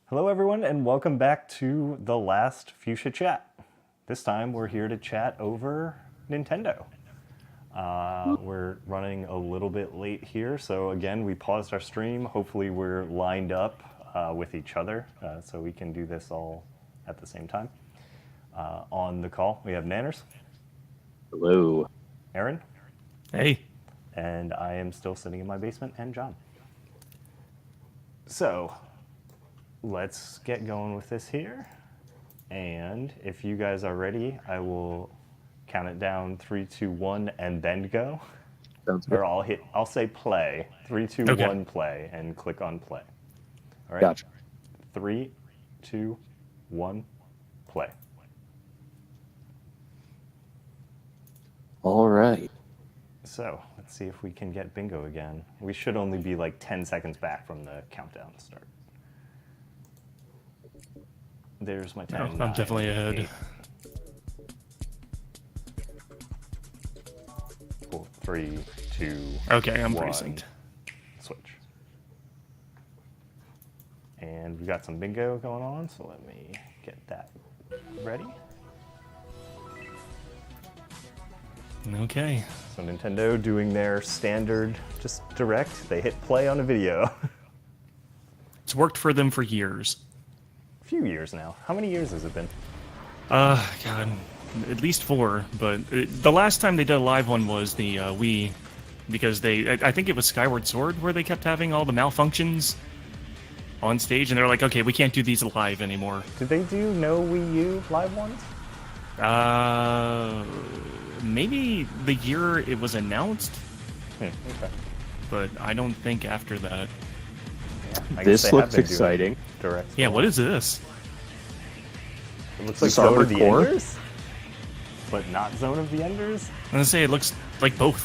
Hello everyone and welcome back to the last Fuchsia chat. This time we're here to chat over Nintendo. We're running a little bit late here, so again we paused our stream. Hopefully we're lined up with each other so we can do this all at the same time. On the call we have Nanners. Hello. Aaron. Hey. And I am still sitting in my basement, and John. So let's get going with this here. And if you guys are ready, I will count it down 3, 2, 1, and then go. Sounds good. Or I'll say play. 3, 2, Okay. 1, play, and click on play. All right. Gotcha. 3, 2, 1, play. All right. So let's see if we can get bingo again. We should only be like 10 seconds back from the countdown start. There's my 10. I'm 9, definitely ahead. 8. Cool. 3, 2. Okay, I'm 1. precinct. Switch. And we got some bingo going on, so let me get that ready. Okay. So Nintendo doing their standard, just direct. They hit play on a video. It's worked for them for years. A few years now. How many years has it been? God, at least 4. But the last time they did a live one was the Wii, because I think it was Skyward Sword where they kept having all the malfunctions on stage, and they're like, okay, we can't do these live anymore. Did they do no Wii U live ones? Maybe the year it was announced, Okay. but I don't think after that. I guess This they have looks been doing exciting. Direct. Yeah, what is this? It looks Is like this Zone of Armored the Core? Enders, but not Zone of the Enders. I'm gonna say it looks like both.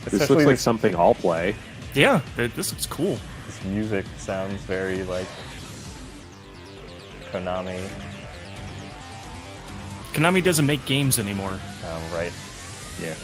This Especially looks like something I'll play. Yeah, this looks cool. This music sounds very like Konami. Konami doesn't make games anymore. Right. Yeah.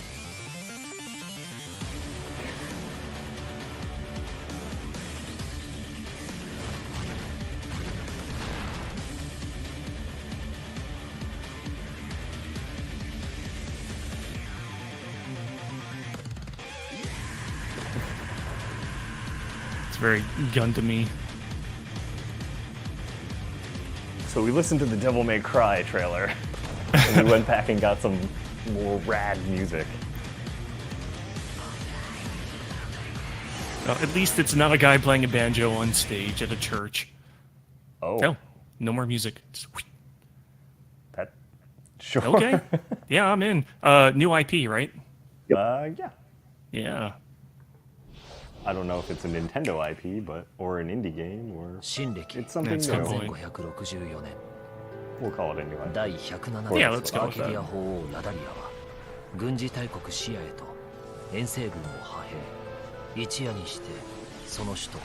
It's very gun to me. So we listened to the Devil May Cry trailer, and we went back and got some more rad music. Well, at least it's not a guy playing a banjo on stage at a church. Oh, No, no more music. Just that sure. okay. Yeah, I'm in. New IP, right? Yeah. Yeah. I don't know if it's a Nintendo IP, or an indie game, or 新暦 it's something That's new. good point. 1564年 We'll call it a new IP. 第107 Yeah, 年 let's go ア with ーケディア that. 法王ラダリアは軍事大国シアへと遠征軍を派兵一夜にしてその首都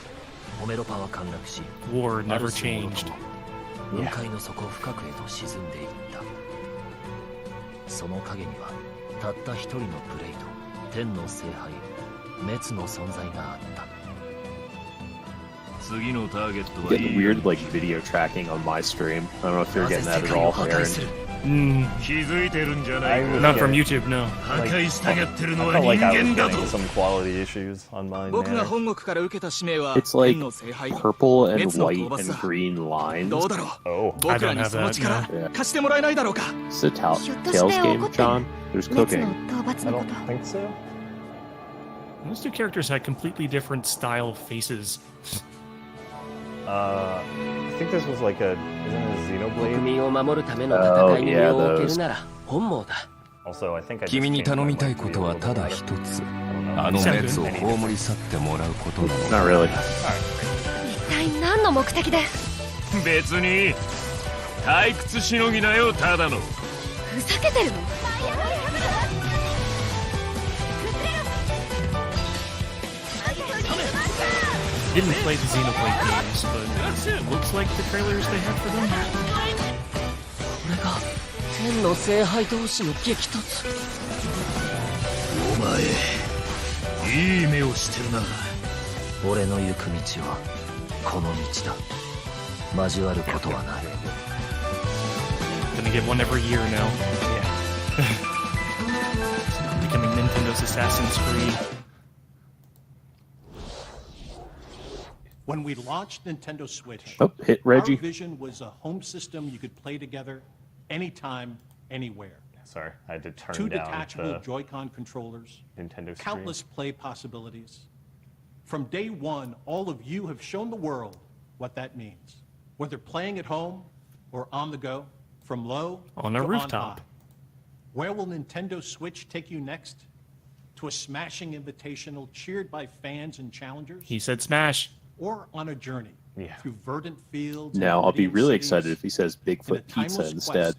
オメロパは陥落し War ある never 種もろと changed. も雲海の底深くへと沈んでいったその影にはたった一人のプレイと天の聖杯滅の存在があった次のターゲットは Getting weird like video tracking on my stream. I don't know if you're なぜ getting 世 that at 界を all, 破壊する Aaron. Mm, 気づいてるんじゃな I い was か not from getting- YouTube, no. 破壊したがってる I のは felt 人 like I was 間だと getting some quality issues on mine. 僕が there. 本国から受けた使命は It's like 天の聖杯 purple and 滅の white 討伐 and だ green lines. どうだろう Oh, 僕らに I don't have その that, 力 no. 貸してもらえないだろうか It's a Tails ひょっとして game, 怒ってる John. There's 熱 cooking. の討伐 I のこ don't と think so. Those two characters had completely different style faces. I think this was like a, isn't it a 国 Xenoblade? 民を守るための Oh, 戦いに身 yeah, を置け those. るなら本望だ Also, I think I just 君に changed 頼 my みたい mic こ to be と a は little た bit だ louder. 一つ I don't know. あの Sound 熱を good. 葬り去ってもらうことなの Not really. 一体何の目的で別に退屈しのぎだよただのふざけてるの Didn't play the Xenoblade games, but it looks like the trailers they had for them. これが天の聖杯同士の激突お前いい目をしてるな。俺の行く道はこの道だ。交わることはない。 Gonna get one every year now. Becoming Nintendo's Assassin's Creed. When we launched Nintendo Switch, Oh, hit Reggie. our vision was a home system you could play together anytime, anywhere. Sorry, I had to turn Two down detachable the Joy-Con controllers, Nintendo stream. countless play possibilities. From day one, all of you have shown the world what that means. Whether playing at home or on the go, from low On a to rooftop. high. Where will Nintendo Switch take you next? To a smashing invitational cheered by fans and challengers? He said smash. Or on a journey through verdant fields. Now, I'll be and really cities excited if he says in a Bigfoot Pizza timeless instead.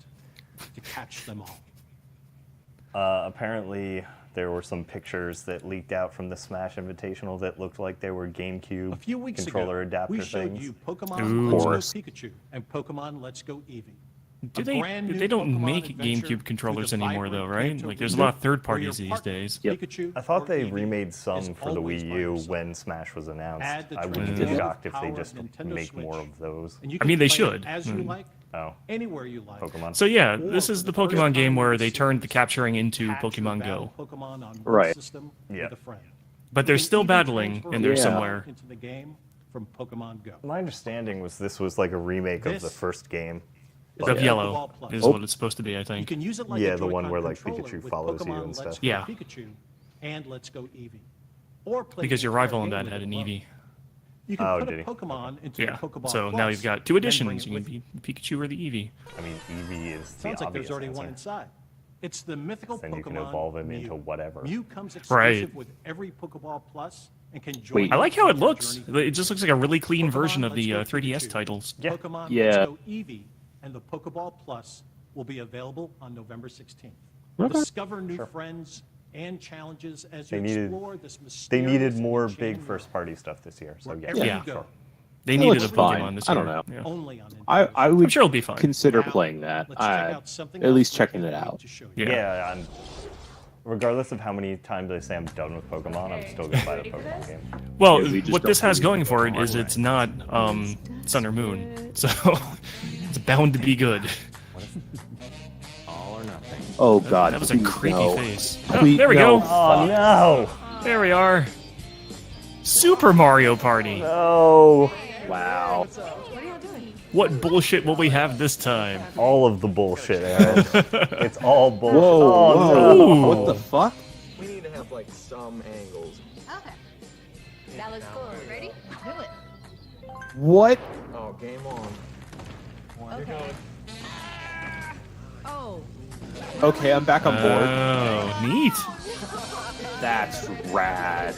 quest to catch them all. Apparently, there were some pictures that leaked out from the Smash Invitational that looked like they were GameCube A few weeks controller ago, adapter we showed things. you Pokemon Ooh. Let's Go Forest. Pikachu and Pokemon Let's Go Eevee. Do A they? brand new They don't Pokemon make adventure GameCube controllers through the anymore, though, vibrant right? Kanto Like, there's a region lot of third where your parties these partner, days. Yep. Pikachu I thought or they Eevee remade is some for the always Wii by U your side. when Smash was announced. Add the I wouldn't be transformative shocked if they power of just Nintendo make Switch. more of those. And you I can mean, they play should. it as you like, Oh, anywhere you like. Pokemon. So yeah, Or this is for the first Pokemon game time where in they the turned the series, capturing into catch or Pokemon battle Go. Pokemon on one Right. system Yeah. with a friend. But You they're can still even battling transfer in there Yeah. somewhere. into the game from Pokemon Go. My understanding was this was like a remake of the This first game. Is Of a Yellow Pokeball Plus. is Oh. what it's supposed to be, I You think. can use it like Yeah, a the one Joy-Con where, like, controller Pikachu with follows you Pokemon and Let's stuff. Go Yeah. Pikachu and Let's Go Eevee. Or play Because the your entire rival in game that with had it an alone. Eevee. You can Oh, put did a he? Pokemon into Yeah. a Pokeball So Plus, now you've got two then bring editions. it You with can be Pikachu or the Eevee. I mean, Eevee is the Sounds like obvious there's already answer. one inside. It's the mythical Then Pokemon you can evolve him Mew. into whatever. Mew comes Right. exclusive with every Pokeball Plus and can join Wait. you I like how on it your looks. journey. It just looks like a really clean Pokemon version of Let's the Go 3DS Pikachu, titles. Yeah. Pokemon Yeah. Let's Go Eevee and the Pokeball Plus will be available on November 16th. Discover new friends and challenges as you They needed- explore this mysterious They needed and more enchanting big first-party stuff this year, so wherever yeah. Yeah. you go, They It needed a looks fine. Pokemon this I year. don't know. Yeah. only on Nintendo. I would I'm sure it'll be fine. consider Now, playing that. let's check out something At else least we checking can't it wait out. to show you. Yeah. Yeah, regardless of how many times I say I'm done with Pokemon, I'm still gonna buy the Pokemon game. Well, Yeah, we just what this don't has believe going in for it Pokemon, is right? it's not Sun or Moon, so it's bound to be good. All or nothing. Oh god, That was a please creepy no. face. Oh, Please- there we no. go. Oh no! There we are. Super Mario Party. No! Wow. What bullshit will we have this time? All of the bullshit, Aaron. It's all bullshit. Whoa, Oh, whoa. no. What the fuck? We need to have like some angles. Okay. That looks cool. Ready? Do it. What? Oh, game on. Okay. Oh. Okay, I'm back on board. Oh, neat. That's rad.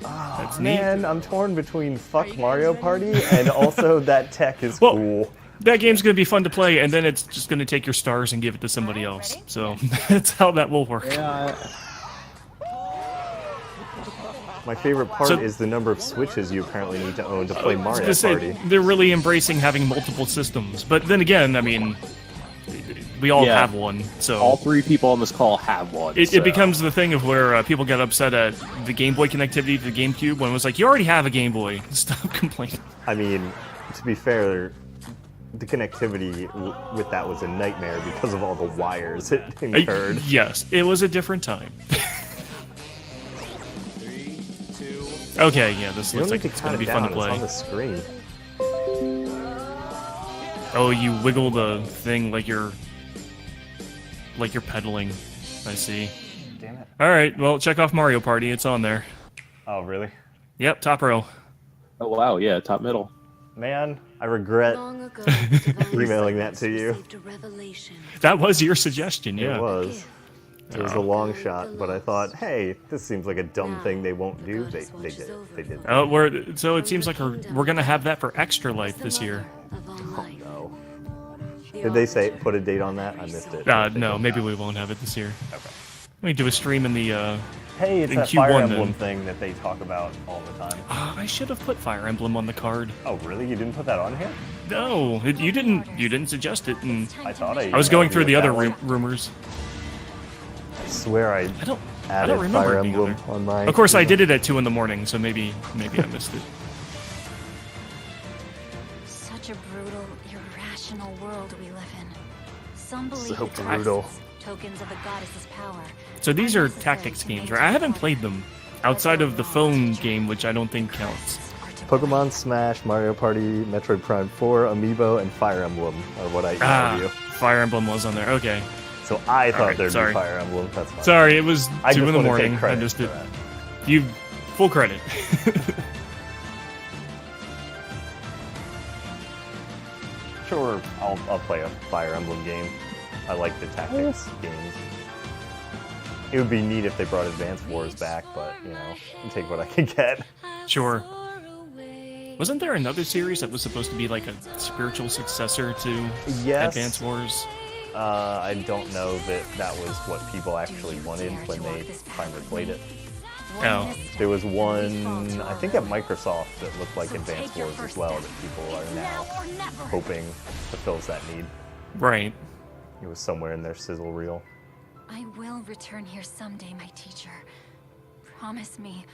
That's neat. Man, I'm torn between fuck Mario Party and also that tech is Well- cool. That game's gonna be fun to play, and then it's just gonna take your stars and give it to somebody else. So that's how that will work. Yeah. My favorite part So- is the number of Switches you apparently need to own to play I was Mario gonna say, Party. they're really embracing having multiple systems, but then again, I mean, we all Yeah. have one, so All three people on this call have one. it so. becomes the thing of where people get upset at the Game Boy connectivity to the GameCube when it was like, you already have a Game Boy. Stop complaining. I mean, to be fair, the connectivity with that was a nightmare because of all the wires it incurred. Yes, it was a different time. 3, 2. Okay, yeah, this You looks don't like need to it's count going to it be fun down, to play. it's on the screen. Oh, you wiggle the thing like you're pedaling. I see. Damn it. All right, well, check off Mario Party. It's on there. Oh, really? Yep, top row. Oh wow, yeah, top middle. Man, I regret Long ago, divine emailing that to science you. received a revelation. That was your suggestion, yeah. It was. It was a long shot, but I thought, hey, this seems like a dumb thing they won't do. They did. They did. So it seems like we're gonna have that for Extra Life this year. Of all life. No. Did they say put a date on that? I missed it. No, maybe we won't have it this year. Okay. We do a stream in the. Hey, it's in that Q1 Fire then. Emblem thing that they talk about all the time. I should have put Fire Emblem on the card. Oh, really? You didn't put that on here? No, you didn't. You didn't suggest it, and I thought I. I was going emailed through you the with other that one. rumors. I swear I I don't. I added don't remember Fire it being Emblem on there. on my. Of course, I did it at 2 in the morning, so maybe I missed it. Such a brutal, irrational world we live in. Some believe So it's brutal. us, tokens of the goddess's power. So these are Unnecessary tactics to games, right? I haven't played them outside of the phone game, which I don't think counts. Pokemon Smash, Mario Party, Metroid Prime 4, Amiibo, and Fire Emblem are what I emailed you. Fire Emblem was on there. Okay. So I thought Alright, there'd sorry. be Fire Emblem. That's fine. Sorry, it was I 2 just in the wanna take morning. I credit just for did. that. You full credit. Sure, I'll play a Fire Emblem game. I like the tactics games. It would be neat if they brought Advance Wars back, but you know, I'll take what I can get. Sure. Wasn't there another series that was supposed to be like a spiritual successor to Yes. Advance Wars? I don't know that that was what people actually wanted when they finally played it. Oh. There was one, I think at Microsoft, that looked like Advance Wars as well, that people are now hoping fulfills that need. Right. It was somewhere in their sizzle reel. I will return here someday, my teacher. Promise me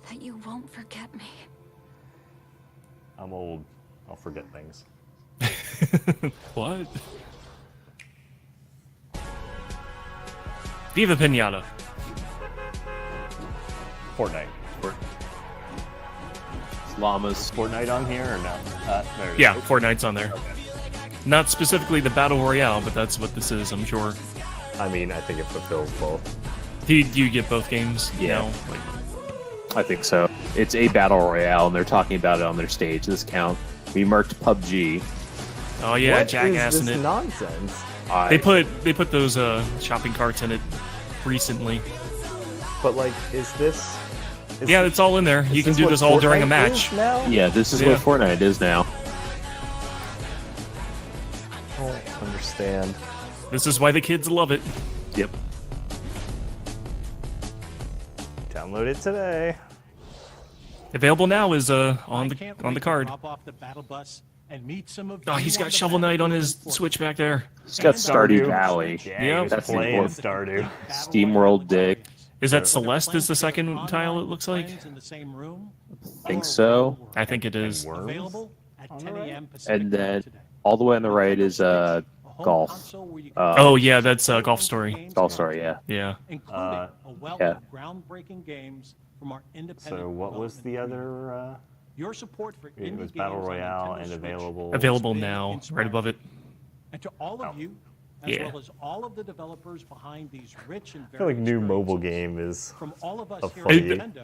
that you won't forget me. I'm old. I'll forget things. What? Viva Pinata. Fortnite. Llamas. Fortnite on here or no? There it Yeah, is. Fortnite's on there. Not specifically the Battle Royale, but that's what this is, I'm sure. I mean, I think it fulfills both. Do you get both games? Yeah. Now? Like, I think so. It's a battle royale, and they're talking about it on their stage. This count. We marked PUBG. oh yeah, What Jackass is in this it. nonsense? They put those shopping carts in it recently. But like, is this? Yeah, it's all in there. You can do this all during a match. Now? Yeah, this is Yeah. what Fortnite is now. I don't understand. This is why the kids love it. Yep. Download it today. Available now is I on can't the wait card. to hop off the battle bus and meet some of Oh, you he's on got the Shovel Knight on his battlefield. Switch back there. He's got Stardew Stardew. Valley. Yeah, Yep. he was That's the playing important- Stardew. SteamWorld Dick. Is that Celeste is the second tile, it looks like? Think so. I think it is. Worms? Available at 10 a.m. Pacific And time then today. all the way on the right is A home golf. console where you Uh, can Oh yeah, that's Golf Story. Golf Story, yeah. Yeah. including a wealth yeah. of groundbreaking games from our independent. So what was the development other? community. Your support for It indie was games Battle on Royale Nintendo and Switch available. Available been now, right inspiring. above it. And to all of you, as Yeah. well as all of the developers behind these rich and I feel like varied new mobile experiences, game is from all of us a here funny at Nintendo,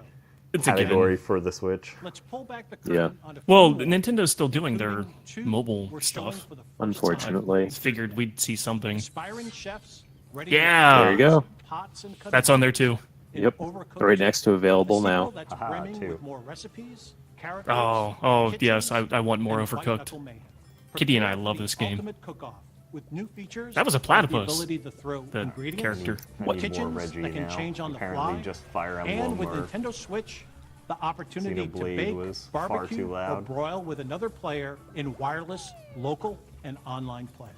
It's a category given. for the Switch. let's pull back the Yeah. curtain on a few Well, more, Nintendo's still doing their including two mobile we're showing stuff. for the first Unfortunately. Figured we'd see something. Aspiring chefs ready Yeah. There you go. pots and That's on there too. Yep. overcooked Right next to available a sequel now. that's Aha, brimming two. with more recipes, characters, Oh, yes, kitchens, I want more and Overcooked. white-knuckle mayhem. Kitty and I Prepare love for the this game. ultimate cook-off with new features That was a like the platypus, ability to throw the ingredients, character. I What? need more kitchens Reggie that can now. change on the Apparently, fly, just Fire and Emblem with or Nintendo Switch, the opportunity to Xenoblade bake, was far barbecue, too or loud. broil with another player in wireless, local, and online play.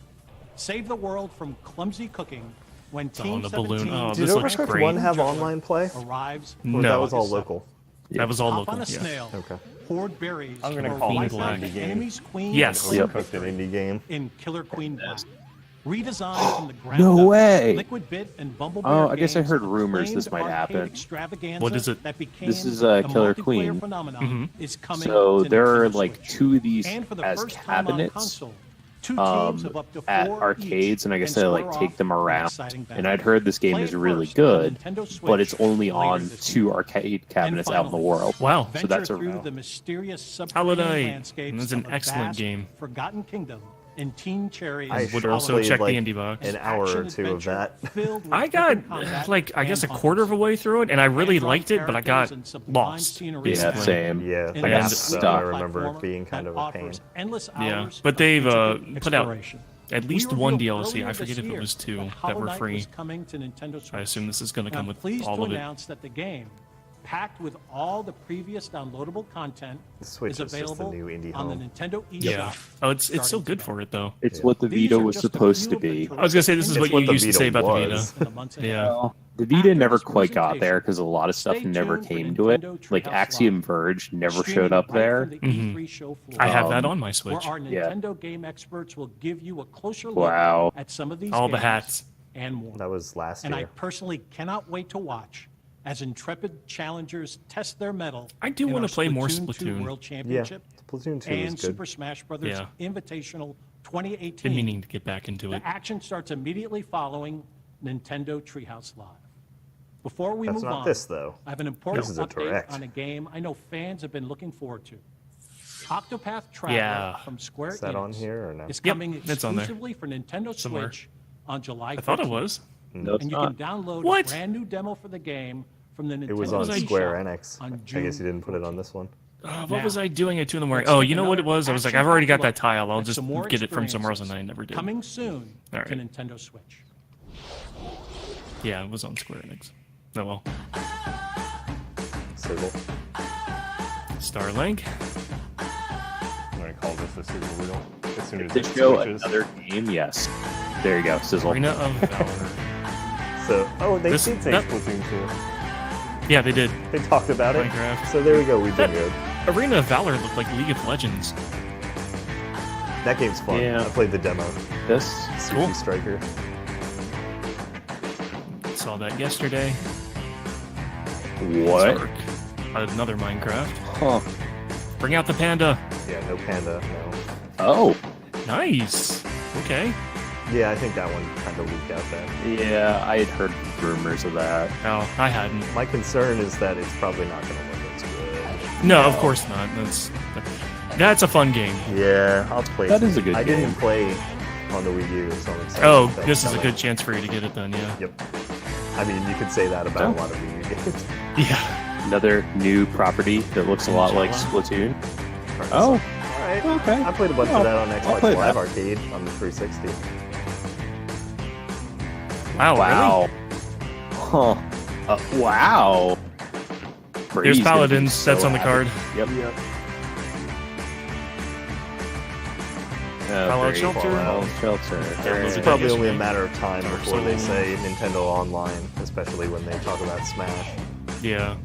Save the world from clumsy cooking when on Team the balloon. 17 Oh, Did this looks Overcooked great. 1 have online play? arrives. Or No. that was all local. That was all Hop local. on a Yeah. snail, Okay. hoard berries, I'm gonna or call wipe this out an the indie game. enemy's queen Yes. or Yep. Overcooked an indie game. in Killer Queen Black. Redesigned from the ground No up, way. Liquid Bit and Bumblebee Oh, I guess I Games heard rumors this acclaimed might arcade happen. extravaganza What is it? that became This is, a Killer multiplayer Queen. phenomenon is coming So to there are Nintendo like Switch. 2 of these And for the as first time on cabinets console, two teams of up to at 4 arcades, each and I guess can they like square take off them an around. exciting battle. And I'd heard this game Play is it really first on good, Nintendo but it's Switch only later on this 2 year. arcade cabinets out in the finally, world. Wow. So that's a Venture through the mysterious subterranean Holiday. landscapes That's an of a excellent vast, game. Forgotten kingdom in Teen Cherry's I would sure also played, check the like, indie box. an hour or two of that. I got like I guess a quarter of a way through it, and I really liked it, but I got lost. Yeah, basically. same. Yeah, I I got got stuck. stuck. I remember it being kind of a pain. Yeah, but they've put out at least one DLC. I forget if it was 2 that were free. I assume this is going to come with all of it. Announce that the game, packed with all the previous downloadable content, The Switch is is just the available new indie on the home. Nintendo eShop. Yeah. Oh, it's so starting good today. for it though. It's what the These Vita are was just a supposed few to of the be. I was gonna say this is It's what what you the used to Vita say about the was. Vita. in the months ahead. Yeah. Well, the Vita After never this quite got there presentation, because a lot of stuff stay never tuned for came to it. Nintendo Like Treehouse Axiom Live, Verge never streaming showed up right there. from the E3 show floor, I have that on my where Switch. our Yeah. Nintendo game experts will give you a closer look Wow. at some of these All the games hats. and more. That was last And I year. personally cannot wait to watch as intrepid challengers test their mettle. I do in wanna our play more 2 Splatoon. World Yeah, Championship Splatoon 2 and is good. Super Smash Brothers Yeah. Invitational Been 2018. meaning to get back into it. The action starts immediately following Nintendo Treehouse Live. Before we That's move not on, this, though. I have an important This is a update direct. on a game I know fans have been looking forward to. Octopath Traveler Yeah. from Square Is that on Enix here or no? is Yep, coming it's on there. exclusively for Nintendo Somewhere. Switch on July 15th. I thought it was. No, it's And you not. can download What? a brand new demo for the game from the Nintendo It was on was I- Square eShop Enix. on I June guess you didn't put it on this one. What Now, was I doing at 2 in the morning? let's Oh, take you know what it another was? I was like, action I've already got look that tile. I'll at just some more get it from somewhere else, and I experiences never did. Coming soon All to right. Nintendo Switch. Yeah, it was on Square Enix. Oh well. Sizzle. Starlink. I'm going to call this a sizzle reel. As soon as To it show switches. another game, yes. There you go, Sizzle. Arena of Valor. So, oh, they This- did say that- Splatoon 2. Yeah, they did. They talked about it. Minecraft. So there we go. We've been good. Arena of Valor looked like League of Legends. That game's fun. Yeah. I played the demo. This? Cool. Sushi Striker. Saw that yesterday. What? Zark. Another Minecraft. Huh. Bring out the panda. Yeah, no panda. No. Oh. Nice. Okay. Yeah, I think that one kind of leaked out then. Yeah, I had heard rumors of that. Oh, I hadn't. My concern is that it's probably not going to look as good. No, of course not. That's a fun game. Yeah, I'll play. That some. is a good I game. didn't play on the Wii U, so I'm excited. Oh, that's this is a coming. good chance for you to get it done, yeah. Yep. I mean, you could say that about Oh. a lot of Wii U games. Yeah. Another new property that looks a lot like Splatoon. Oh, All right. okay. I played a bunch I'll- of that on I'll Xbox play Live that. Arcade on the 360. Wow, wow. Huh. Wow. Really? Brady's There's gonna be Paladins. so That's on the happy. card. Yep. Fallout Brady. Shelter. Fallout Shelter. was a It's good probably only a yesterday. matter of time Dark before they Souls. say Nintendo Online, especially when they talk about Smash. Yeah.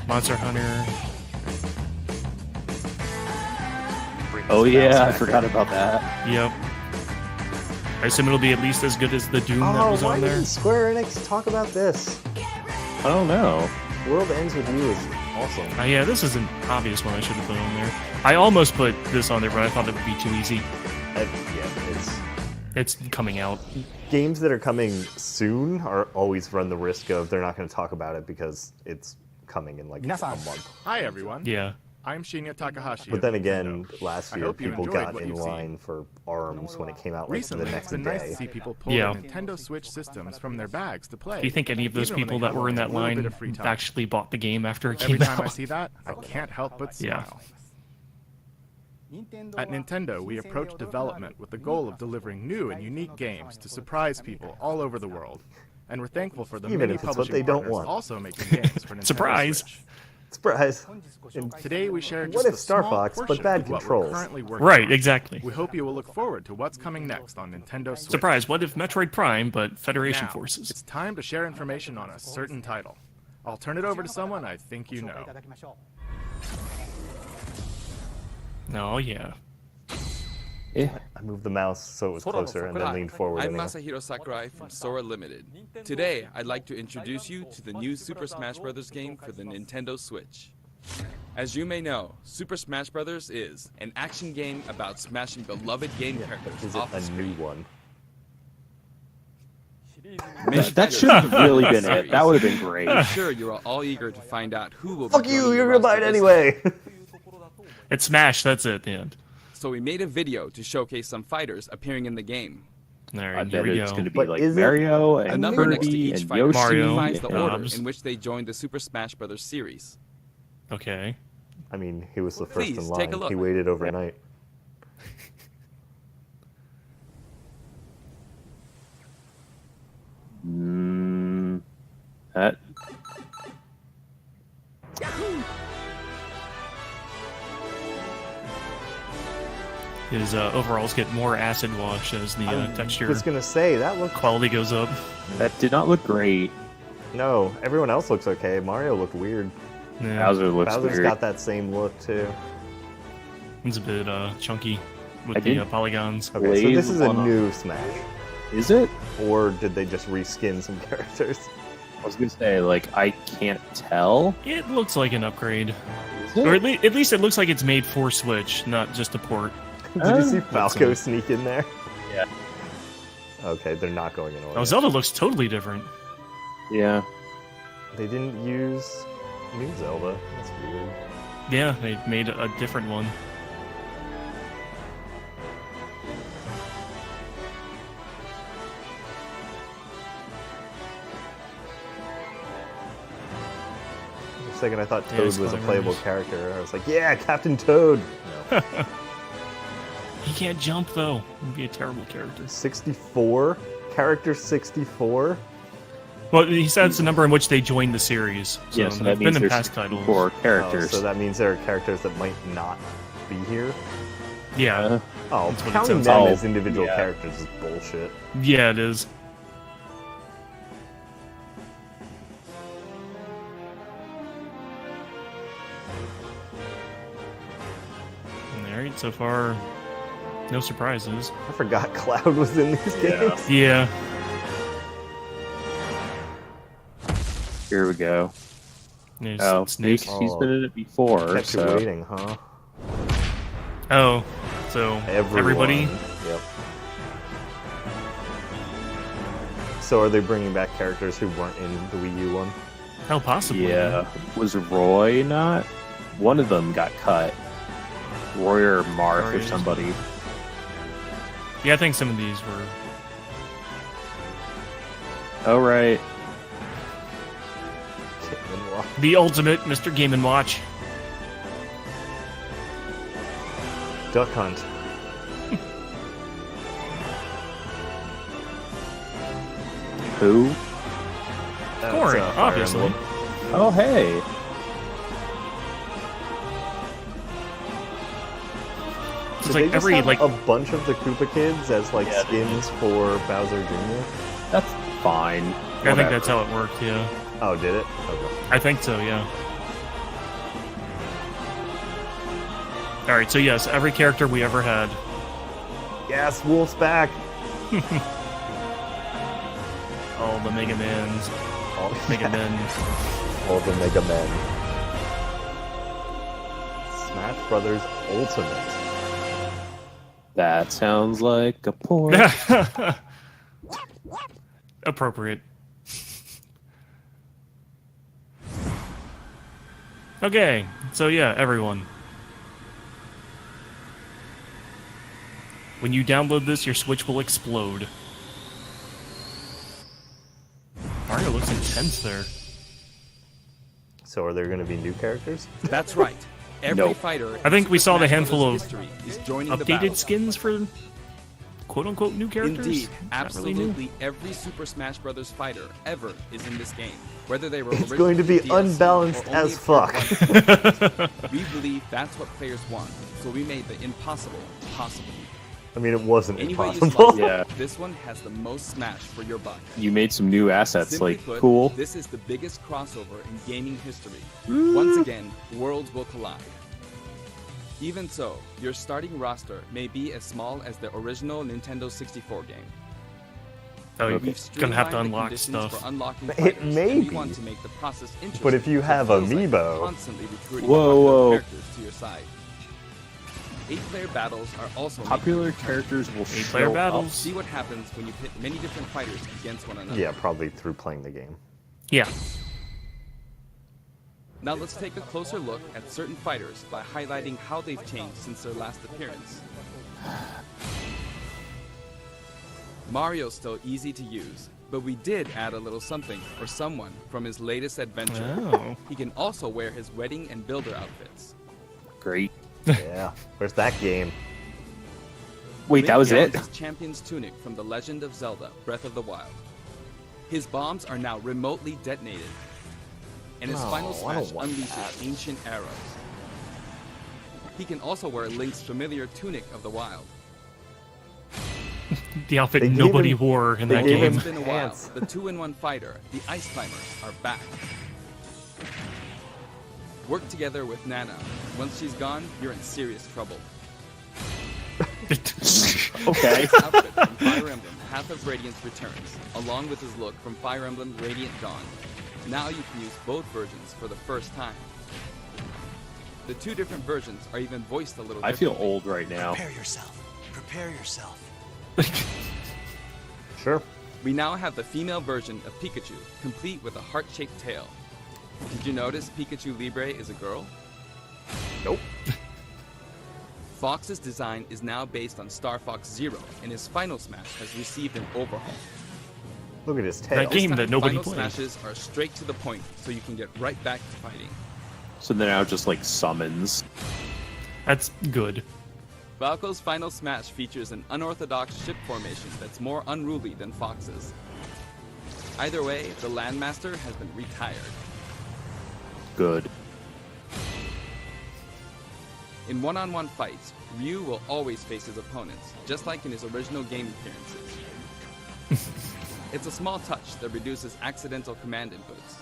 Monster Hunter. Oh yeah, I forgot about that. Yep. I assume it'll be at least as good as the Doom that Oh, was why on there. didn't Square Enix talk about this? I don't know. World Ends With You is awesome. Yeah, this is an obvious one I should have put on there. I almost put this on there, but I thought it would be too easy. Yeah, It's coming out. games that are coming soon are always run the risk of they're not going to talk about it because it's coming in like a month. Hi everyone. Yeah. I'm Shinya Takahashi. But of then again, Nintendo. last I year hope you people enjoyed got what in you've seen. line for ARMS when it came out like Recently, the it's next been nice to day. see people pull Yeah. their Nintendo Switch systems from their bags to play. Do you think any of those even when people they that have were in only a that little bit line of free time. actually bought the game after it Every came time I out? see that, I can't help but Yeah. smile. At Nintendo, we approach development with the goal of delivering new and unique games to surprise people all over the world. And we're thankful for the Even many if it's what publishing they don't partners want. also making games for Nintendo Surprise. Switch. Surprise! Today we share What just if a Star small Fox, but portion bad of what controls? we're currently working Right, on. exactly. We hope you will look forward to what's coming next on Nintendo Switch. Surprise, what if Metroid Prime, but Federation Now, forces? it's time to share information on a certain title. I'll turn it over to someone I think you know. Oh, yeah. I moved the mouse so it was closer and then leaned forward. I'm anyway. Masahiro Sakurai from Sora Limited. Today, I'd like to introduce you to the new Super Smash Bros. Game for the Nintendo Switch. As you may know, Super Smash Bros. Is an action game about smashing beloved game characters Is it off the a screen. new one? That should have really been it. That would have been great. I'm sure you're all eager to find out who will Fuck be you! joining You're the gonna buy it roster this anyway. It's Smash, that's it at the end. So we made a video to showcase some fighters appearing in the game. Alright, I here bet we it's go. going to be But like is it Mario A and number next to Kirby each and fighter Yoshi. Mario signifies the and order Hobbs. in which they joined the Super Smash Bros. Series. Okay. I mean, he was the first Please, in line. take a look. He waited overnight. That His overalls get more acid wash as the texture I was gonna say that looked. quality goes up. that did not look great. No, everyone else looks okay. Mario looked weird. Yeah, Bowser looks Bowser's weird. got that same look too. it's a bit chunky with I the did- polygons. Okay, so this is a Blaze new Smash, Is it? or did they just reskin some characters? I was gonna say, like, I can't tell. It looks like an upgrade. Is it? Or at least it looks like it's made for Switch, not just a port. Did you see That's Falco sneak in there? Yeah. Okay, they're not going in order. Oh, Zelda looks totally different. Yeah. They didn't use New Zelda. That's weird. Yeah, they made a different one. For a second, I thought Yeah, Toad was a Spelling playable Runners. character. I was like, yeah, Captain Toad. No. He can't jump though. He'd be a terrible character. 64? Character 64? Well, he said it's the number in which they joined the series. So Yeah, so that they've means been in there's past titles. 4 Oh, characters. so that means there are characters that might not be here? Yeah, Oh, That's what it counting sounds them like. as individual Yeah. characters is bullshit. yeah, it is. Alright, so far, no surprises. I forgot Cloud was in these games. Yeah, Here we go. there's Oh, Snake. he's been in it before, Kept you so waiting, huh? Oh, so everybody. Yep. So are they bringing back characters who weren't in the Wii U one? Oh, possibly. yeah. Was Roy not? One of them got cut. Roy or Marth Roy or is- somebody. Yeah, I think some of these were. Oh right. The ultimate Mr. Game & Watch. Duck Hunt. Who? That's, Corrin, Fire obviously. Emblem. Oh hey. It's Did like they just every have like a bunch of the Koopa kids as like Yeah, they skins for Bowser Jr. That's fine. I think that's how it worked. Yeah, Oh, did it? Okay. I think so. Yeah. All right, so yes, every character we ever had. Yes, Wolf's back. All the Mega Mans, Mega Men. All the Mega Men. Smash Brothers Ultimate. That sounds like a porn. Appropriate. Okay, so yeah, everyone. When you download this, your Switch will explode. Mario looks intense there. So are there going to be new characters? That's right. Every Nope. fighter. I think we Super saw the Smash handful Bros. of history is joining the battle. updated skins for quote-unquote new characters. Indeed, Not really new. absolutely every Super Smash Bros. Fighter ever is in this game. Whether they were It's going to be originally DLC unbalanced or only as for fuck. one. We believe that's what players want, so we made the impossible possible. I mean, it wasn't Any way you impossible. slice it, Yeah. this one has the most Smash for your buck. You made some new assets, Simply like put, cool. this is the biggest crossover in gaming history. Once again, worlds will collide. Even so, your starting roster may be as small as the original Nintendo 64 game. Oh, you're We've gonna have to streamlined the unlock conditions stuff. for unlocking It fighters, may and we be. want to make the process interesting. But if you so it have feels like Amiibo- you're constantly recruiting Whoa, popular whoa. characters to your side. 8-player battles are also Popular making a return. characters will 8-player show battles. See what happens when you pit many different fighters against one another. Yeah, probably through playing the game. Yeah. Now let's take a closer look at certain fighters by highlighting how they've changed since their last appearance. Mario's still easy to use, but we did add a little something for someone from his latest adventure. Oh. He can also wear his wedding and builder outfits. up. Great. Yeah. Where's that game? Wait, that was Link it? dons his champion's tunic from The Legend of Zelda: Breath of the Wild. His bombs are now remotely detonated. And his final smash unleashes ancient arrows. He can also wear Link's familiar tunic of the wild. The outfit nobody wore in that game. It's been a while. The 2-in-1 fighter, the Ice Climbers, are back. Work together with Nana. Once she's gone, you're in serious trouble. Okay. His outfit from Fire Emblem Path of Radiance returns, along with his look from Fire Emblem Radiant Dawn. Now you can use both versions for the first time. The two different versions are even voiced a little I feel differently. old right now. Prepare yourself. Prepare yourself. Sure. We now have the female version of Pikachu, complete with a heart-shaped tail. Did you notice Pikachu Libre is a girl? Nope. Fox's design is now based on Star Fox Zero, and his final smash has received an overhaul. Look at his tail. That game that nobody Final played. smashes are straight to the point, so you can get right back to fighting. So they're now just like summons. That's good. Falco's final smash features an unorthodox ship formation that's more unruly than Fox's. Either way, the Landmaster has been retired. Good. In one-on-one fights, Ryu will always face his opponents, just like in his original game appearances. It's a small touch that reduces accidental command inputs.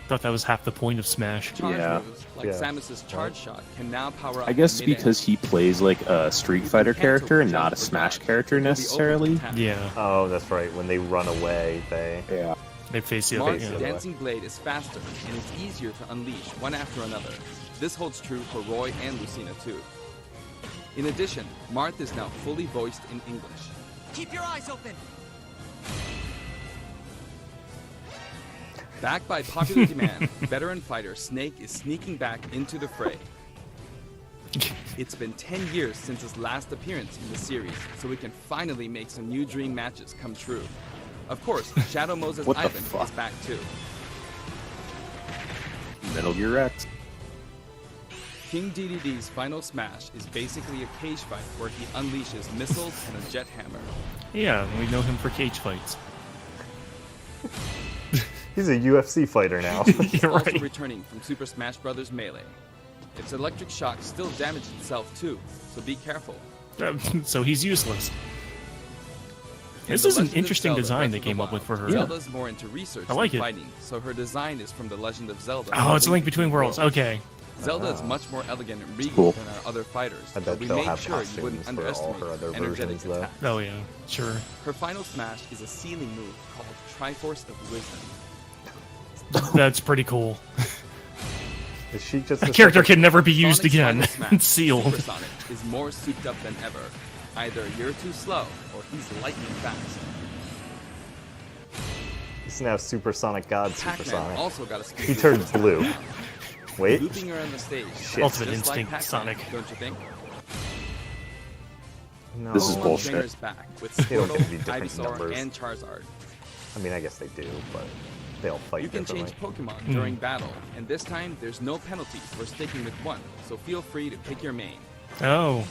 Thought that was half the point of Smash. Charge moves, like Samus's charge shot, can now power up I guess in mid-air. because he plays like a Street Fighter character and not a Smash character necessarily. Yeah. Oh, that's right. When they run away, they... Yeah. They face the Marth's other. dancing blade is faster, and it's easier to unleash one after another. This holds true for Roy and Lucina too. In addition, Marth is now fully voiced in English. Keep your eyes open. Backed by popular demand, veteran fighter Snake is sneaking back into the fray. It's been 10 years since his last appearance in the series, so we can finally make some new dream matches come true. Of course, Shadow Moses What the Ivan fuck? is back too. Metal Gear X. King DDD's final smash is basically a cage fight where he unleashes missiles and a jet hammer. Yeah, we know him for cage fights. He's a UFC fighter now. He's You're also right. returning from Super Smash Bros. Melee. Its electric shock still damages itself too, so be careful. So he's useless. In This The is an Legend of interesting Zelda: design Breath they of the came up Wild, with for her. Zelda's more into research I like than it. fighting, so her design is from The Legend of Zelda. Oh, it's a Link Between Worlds. Okay. Zelda is much more elegant and regal Cool. than our other fighters, I but bet we they'll made have sure you wouldn't costumes for all underestimate her other her energetic versions, though. attack. Oh yeah, sure. Her final smash is a ceiling move called Triforce of Wisdom. That's pretty cool. Is she just A character can never be used Sonic's again. final smash, It's sealed. Supersonic, is more souped up than ever. Either you're too slow, or he's lightning fast. He's now Supersonic God Pac-Man Supersonic. also got a speed He boost turned this time. blue. Wait. Looping around the stage. Shit. Ultimate Just like Instinct Pac-Man, Sonic. Don't you think? No. This is Pokemon bullshit. Trainer's back with They don't get to be Squirtle, different Ivysaur, numbers. and Charizard. I mean, I guess they do, but they all fight You can differently. change Pokemon during battle, and this time there's no penalty for sticking with one, so feel free to pick your main. Oh,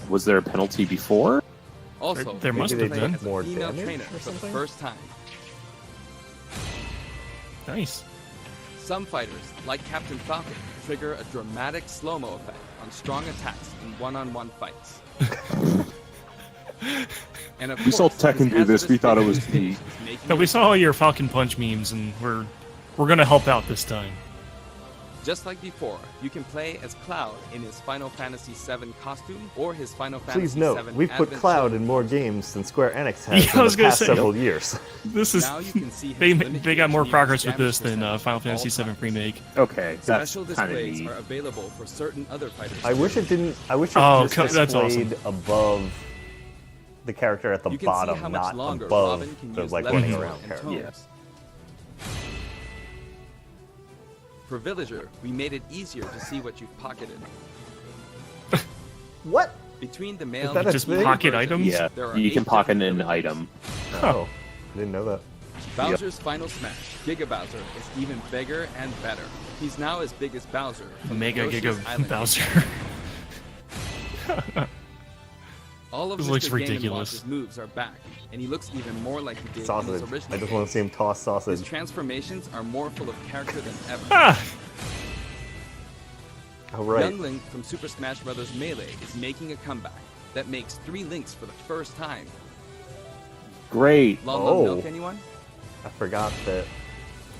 Was there a penalty before? Also, There must Maybe have they been. took more female damage trainer or for the something? first time. nice. Some fighters, like Captain Falcon, trigger a dramatic slow-mo effect on strong attacks in one-on-one fights. And of We saw course, Tekken his do this, we hazardous thought it was figure P. is making No, we it saw all your Falcon Punch memes, and we're gonna help out this time. Just like before, you can play as Cloud in his Final Fantasy VII costume or his Final Please Fantasy note, VII we've put Advent Cloud Children. in more games than Square Enix has Yeah, I in was the gonna past say, several years. This is Now you can see his they limited got more engineered progress with damage this than percentage Final at Fantasy all VII times. Remake. Okay, that's Special kind of displays neat. are available for certain other fighters. I wish it didn't. I wish it Oh, just that's displayed above the character at the You can bottom, see how much not longer above Robin can the use like level running control around and character. tones. For Villager, we made it easier to see what you've pocketed. What? Between the male that and Just female pocket versions, items? Yeah, there are you can 8 pocket an different item. Oh, didn't know that. Bowser's final smash, Giga Bowser, is even bigger and better. He's now as big as Bowser from Mega Yoshi's Giga Island. Bowser. All of This Mr. looks Game & ridiculous. Watch's moves are back, and he looks even more like he did in his Sausage. original I just want to see him toss His sausage. transformations are more full of character than ever. Ah! Oh, right. Young Link from Super Smash Bros. Melee is making a comeback that makes 3 Links for the first time. Great. Long Oh. Milk, anyone? I forgot that.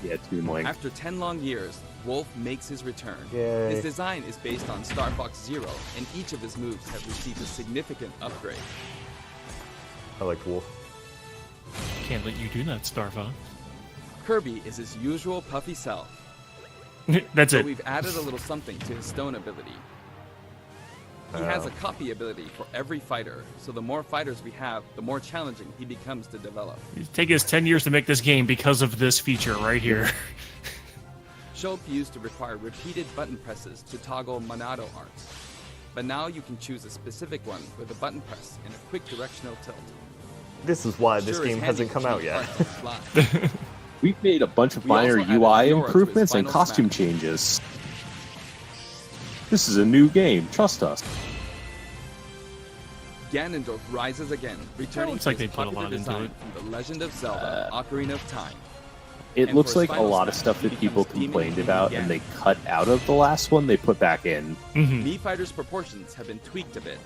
Yeah, Toon Link. After 10 long years, Wolf makes his return. Yay. His design is based on Star Fox Zero, and each of his moves have received a significant upgrade. I like Wolf. Can't let you do that, Starfox. Kirby is his usual puffy self, That's but it. we've added a little something to his stone ability. He has a copy ability for every fighter, so the more fighters we have, the more challenging he becomes to develop. It's taken us 10 years to make this game because of this feature right here. Shulk used to require repeated button presses to toggle Monado arts, but now you can choose a specific one with a button press and a quick directional tilt. This is why this Sure, game it's hasn't handy come to out yet. change parts on the fly. We've made a bunch of We also minor added UI Fiora to his improvements and final costume smash. changes. This is a new game. Trust us. Ganondorf rises again, returning looks to like his they put a popular lot into design it. from The Legend of Zelda: Ocarina of Time. It And looks for his like a final lot of smash, stuff he that people becomes Demon complained King about again. and they cut out of the last one, they put back in. Mii Fighter's proportions have been tweaked a bit.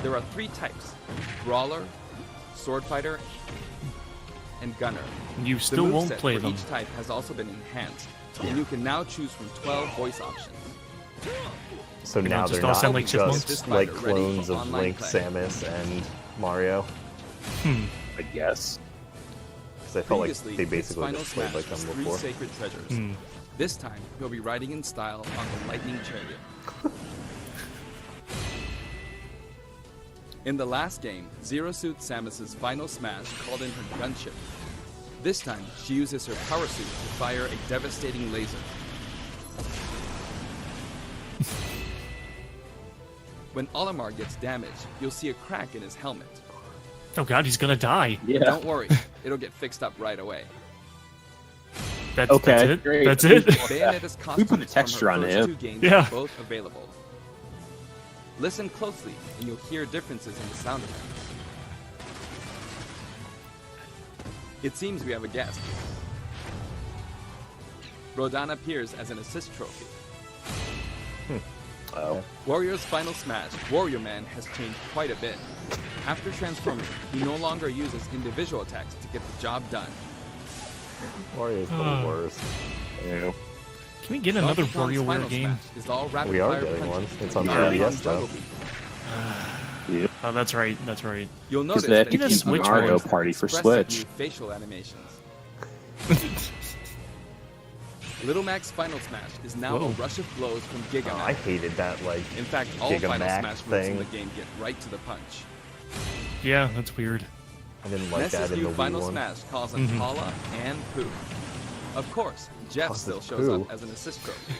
There are 3 types: Brawler, Sword Fighter, and Gunner. You The still won't moveset play for them. each type has also been enhanced, and you can now choose from 12 voice options. So They now don't just they're all not sound like just chipmunks? like Fighter ready for clones of online Link, play. Samus, and Mario. I guess. Because I felt like Previously, they his basically final just played smash like them was 3 before. sacred treasures. Hmm. This time, he'll be riding in style on the Lightning Chariot. In the last game, Zero Suit Samus's final smash called in her gunship. This time, she uses her power suit to fire a devastating laser. When Olimar gets damaged, you'll see a crack in his helmet. Oh god, he's gonna die. Yeah. Don't worry, it'll get fixed up right away. That's Okay, it. great. That's it. Bayonetta's We put a costumes texture from on her first him. 2 games Yeah. are both available. Listen closely, and you'll hear differences in the sound effects. It seems we have a guest. Rodan appears as an assist trophy. Oh. Warrior's final smash, Warrior Man, has changed quite a bit. After transforming, he no longer uses individual attacks to get the job done. Wario's the worst. Yeah. Can we get another Donkey Kong's WarioWare final game? smash is all rapid We are fire getting punches one. It's and on Donkey 3DS Kong though. Jungle Beat. Yep. Oh, that's right. That's right. You'll Because notice they have that to each keep of the Mario characters have Party for expressive Switch. new facial animations. Little Mac's final smash is now a Whoa. rush of blows from Giga Oh, Mac. I hated that like In fact, all Giga final Mac smash moves in thing. the game get right to the punch. Yeah, that's weird. I didn't like Ness's that in new the Wii final one. smash calls on Paula and Pooh. Of course, Jeff Causes still shows Pooh. up as an assist trophy.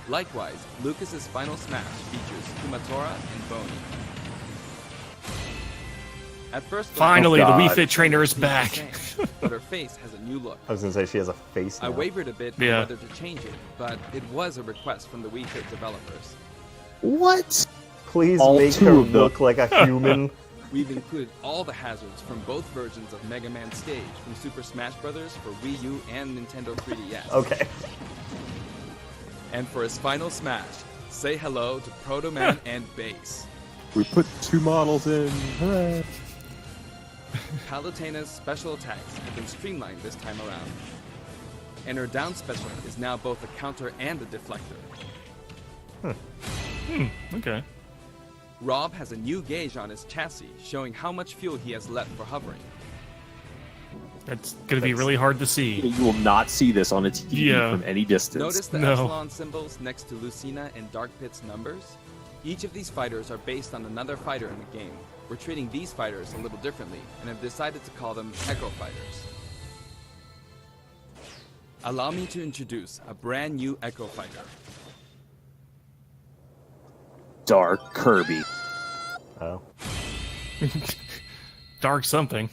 Likewise, Lucas's final smash features Kumatora and Boney. At first glance, Finally, Oh, the Wii God. Fit trainer is she's the back. same, but her face has a new look. I was gonna say she has a face now. I wavered a bit Yeah. on whether to change it, but it was a request from the Wii Fit developers. What? Please All make 2 her of them. look like a human. We've included all the hazards from both versions of Mega Man Stage from Super Smash Bros. For Wii U and Nintendo 3DS. Okay. And for his final smash, say hello to Proto Man and Bass. We put 2 models in. Hooray. Palutena's special attacks have been streamlined this time around. And her down special is now both a counter and a deflector. Okay. Rob has a new gauge on his chassis, showing how much fuel he has left for hovering. That's gonna be really hard to see. You will not see this on a TV Yeah. from any distance. Notice the No. epsilon symbols next to Lucina and Dark Pit's numbers? Each of these fighters are based on another fighter in the game. We're treating these fighters a little differently and have decided to call them Echo Fighters. Allow me to introduce a brand new Echo Fighter. Dark Kirby. Oh. Dark something.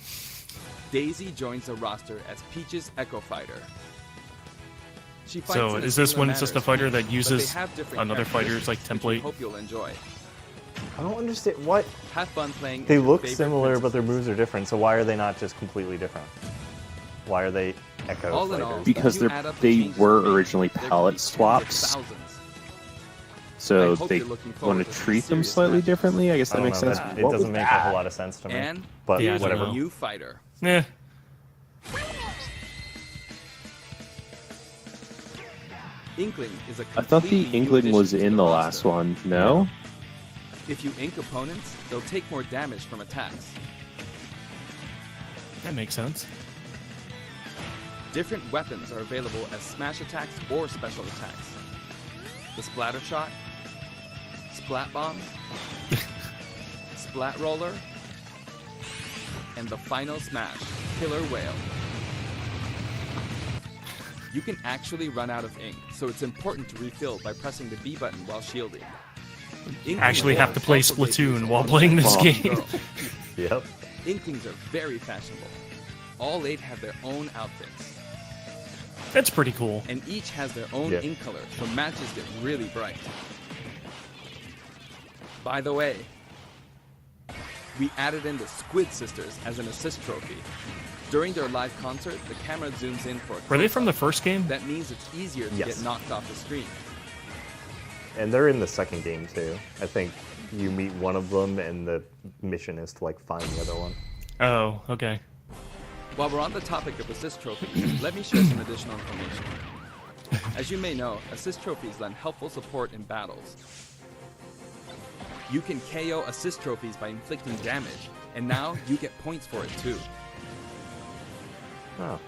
Daisy joins the roster as Peach's Echo Fighter. She fights So in a is this similar one just a manner fighter as that Pete, but uses they have different another fighter's like characteristics, which we template? hope you'll enjoy. I don't understand what. Have fun playing. They as your look favorite similar, but their princesses. moves are different. So why are they not just completely different? Why are they Echo All in fighters? all, Because if you they're, add up the they changes were made, originally there could be palette tens of swaps, thousands. so I hope they you're looking forward want to to some treat them serious slightly matches. differently. I guess I that don't makes know. sense. It What doesn't was make that? a whole lot of sense to me. And But Yeah, I don't whatever. know. new fighter. Yeah. Inkling is a I thought the completely new Inkling was addition to in the roster. last one. No? If you ink opponents, they'll take more damage from attacks. That makes sense. Different weapons are available as smash attacks or special attacks. The Splatter Shot, Splat Bomb, Splat Roller, and the final smash, Killer Whale. You can actually run out of ink, so it's important to refill by pressing the B button while shielding. Actually have to play also debuts Splatoon while playing this alongside game. Girl. Yep. Inklings are very fashionable. All 8 have their own outfits, That's pretty cool. and each has their own Yeah. ink color, so matches get really bright. By the way, we added in the Squid Sisters as an assist trophy. During their live concert, the camera zooms in for a Were they from the close-up. first game? That means it's easier to Yes. get knocked off the screen. And they're in the second game too. I think you meet one of them, and the mission is to like find the other one. Oh, okay. While we're on the topic of assist trophies, let me share some additional information. As you may know, assist trophies lend helpful support in battles. You can KO assist trophies by inflicting damage, and now you get points for it too. Oh.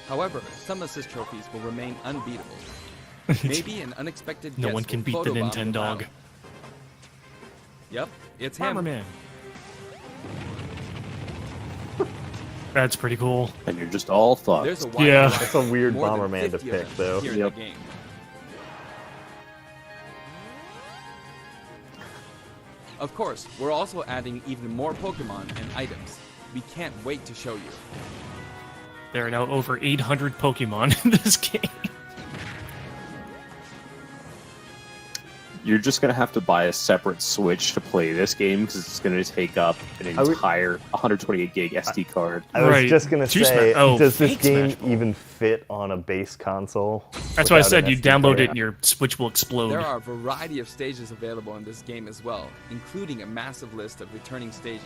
However, some assist trophies will remain unbeatable. Maybe an unexpected No guest one can will beat the photobomb Nintendo dog. battle. Yep, it's him. Bomberman. That's pretty cool. And you're just all thoughts. There's a wide Yeah. variety, That's a weird more than Bomberman to 50 of pick, them though. here in Yep. the game. Of course, we're also adding even more Pokemon and items. We can't wait to show you. There are now over 800 Pokemon in this game. You're just gonna have to buy a separate Switch to play this game because it's gonna take up an I would- entire 128 gig SD card. I was Right. just gonna Two say, Sma- oh, does this fake game Smash Bros. even fit on a base console? That's why I without said an you SD download card? it and your Switch will explode. There are a variety of stages available in this game as well, including a massive list of returning stages.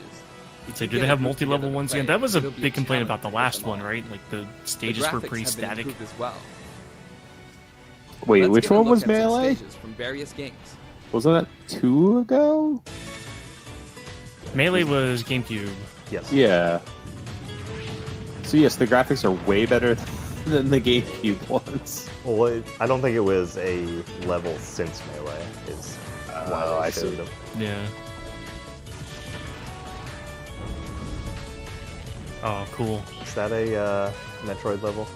If So you do they get a have group together multi-level to ones play, again? That was a it'll be big complaint challenge about the to get last them one, all. right? Like the The stages were graphics pretty have been static. improved as well. Wait, Let's which get a one look was at some Melee? stages from various games. Wasn't that 2 ago? Melee was GameCube. Yes. Yeah. So yes, the graphics are way better than the GameCube ones. Well, I don't think it was a level since Melee. Is why I they showed see. them. Yeah. Oh, cool. Is that a Metroid level?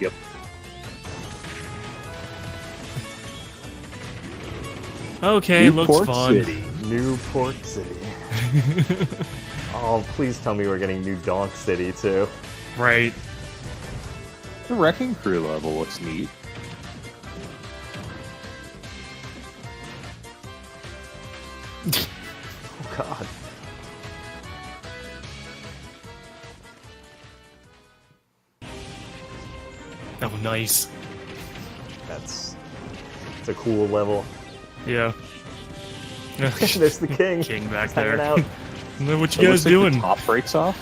Yep. Okay, looks Newport fun. City. Newport City. Oh, please tell me we're getting New Donk City too. Right. The Wrecking Crew level looks neat. Oh God. Oh, nice. It's a cool level. Yeah. There's the king. King back He's hanging there. out. What It you looks guys like doing? The top breaks off.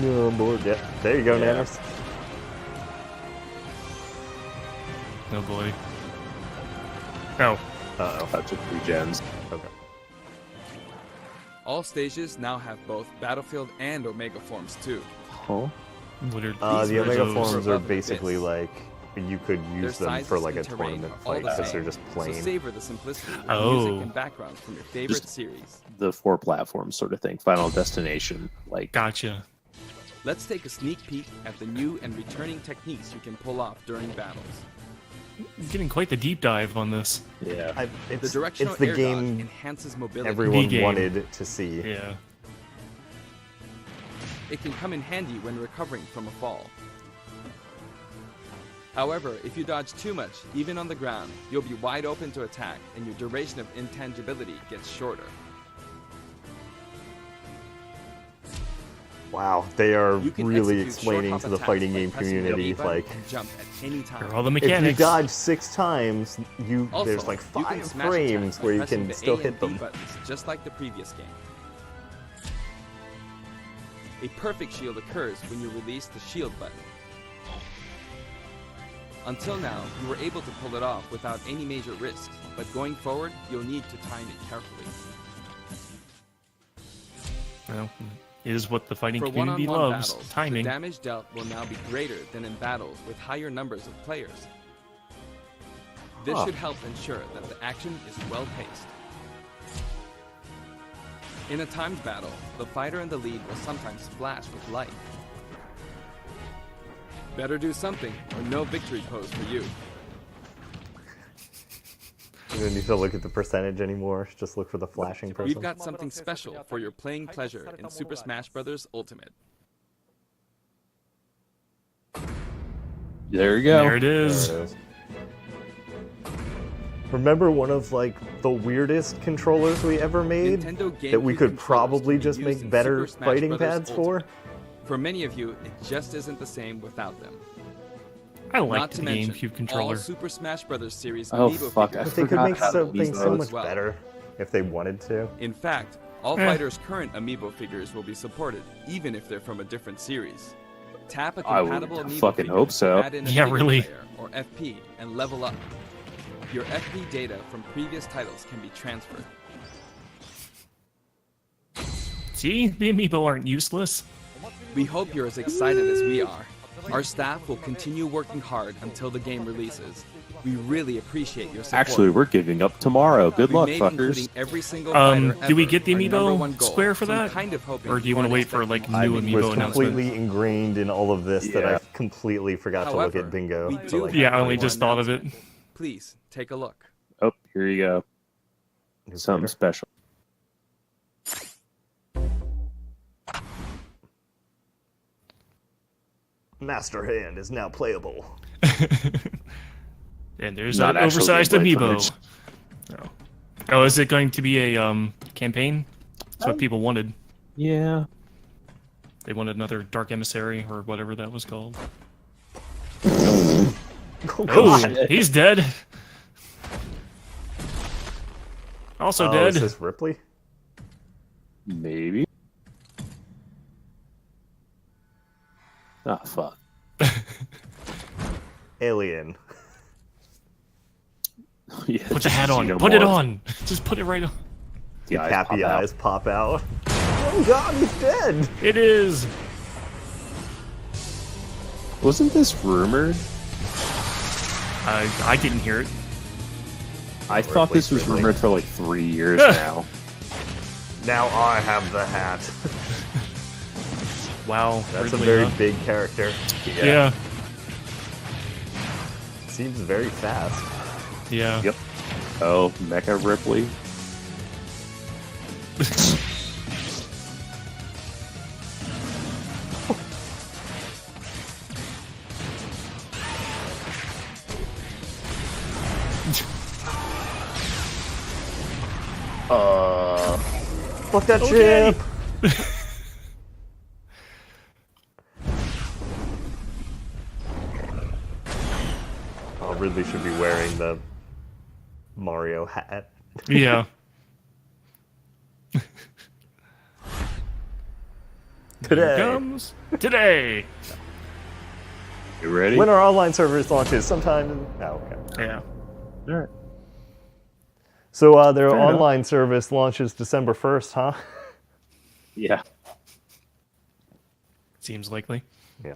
No more. Yeah. There you go, Yeah. Nanners. Oh boy. Oh. Uh-oh. That took 3 gens. Okay. All stages now have both Battlefield and Omega forms too. Huh? What are These The Omega versions forms are are above and basically abyss. like you could Their use them sizes for like a and terrain tournament are all fight the because same, they're just plain. So savor the simplicity with Oh. music and backgrounds from your favorite series. The 4 platforms sort of thing. Final Destination. Like, Gotcha. Let's take a sneak peek at the new and returning techniques you can pull off during battles. Getting quite the deep dive on this. yeah. The It's directional the air game dodge enhances mobility. everyone The game. wanted to see. Yeah. It can come in handy when recovering from a fall. However, if you dodge too much, even on the ground, you'll be wide open to attack, and your duration of intangibility gets shorter. Wow, they are You can really execute explaining short to the hop fighting attacks game by pressing the community, B button like, and jump at any time. Here are all the if you mechanics. dodge 6 times, Also, there's like you can 5 smash frames attacks by where you pressing can the still A hit and B them. buttons, just like the previous game. A perfect shield occurs when you release the shield button. Until now, you were able to pull it off without any major risks, but going forward, you'll need to time it carefully. Well, it is what the fighting For community one-on-one loves. battles, Timing. the damage dealt will now be greater than in battles with higher numbers of players. This should help ensure that the action is well-paced. In a timed battle, the fighter in the lead will sometimes splash with light. Better do something, or no victory pose for you. You don't need to look at the percentage anymore, just look for the flashing person. We've got something special for your playing pleasure in Super Smash Bros. Ultimate. There you go. There it is. There it is. Remember one of like the weirdest controllers we ever made Nintendo that we GameCube could controllers probably can be just used make in better Super Smash fighting Bros. pads for? Ultimate. For many of you, it just isn't the same without them. I like Not the to mention, GameCube all controller. Super Smash Bros. Series Oh, amiibo fuck, I figures But they could forgot make how to something use so those. much as well. better if they wanted to. In fact, all Eh. fighters' current amiibo figures will be supported, even if they're from a different series. Tap a I would compatible amiibo fucking figure hope so. to add in a Yeah, figure really. player, or FP, and level up. Your FP data from previous titles can be transferred. See? The amiibo aren't useless. We hope you're as excited as we are. Our staff will continue working hard until the game releases. We really appreciate your support. Actually, we're giving up tomorrow. Good We luck, made fuckers. including every single fighter Do we ever get the our number one amiibo goal, square for so I'm that? kind of hoping Or do you want to aren't wait for like expecting new I amiibo was completely announcements? ingrained in all of this that I Yeah. completely forgot to look However, at bingo. we for, do like, Yeah, I have only one just thought of it. announcement. Please take a look. Oh, here you go. new Something fighter. special. Master Hand is now playable. And there's Not an actual oversized gameplay amiibo. footage. Oh, is it going to be a campaign? That's what people wanted. Yeah. They wanted another Dark Emissary or whatever that was called. Oh, Oh, God. he's dead. Also Oh, dead. is this Ripley? Maybe. Ah, fuck. Alien. Yeah, Put the hat on. xenomorph. Put it on. Just put it right on. The eyes Happy pop out. eyes pop out. Oh God, he's dead. It is. Wasn't this rumored? I didn't hear it. I thought this was Ripley. rumored for like 3 years now. Now I have the hat. Wow. That's Ridley, a very huh? big character. Yeah. Seems very fast. Yeah. Yep. Oh, Mecha Ripley. Fuck that Okay. ship. Oh, Ridley should be wearing the Mario hat. Yeah. Today. Here comes today. You ready? When our online service launches sometime in... Oh, okay. Yeah. All right. So their Fair enough. online service launches December 1st, huh? Yeah. Seems likely. Yeah.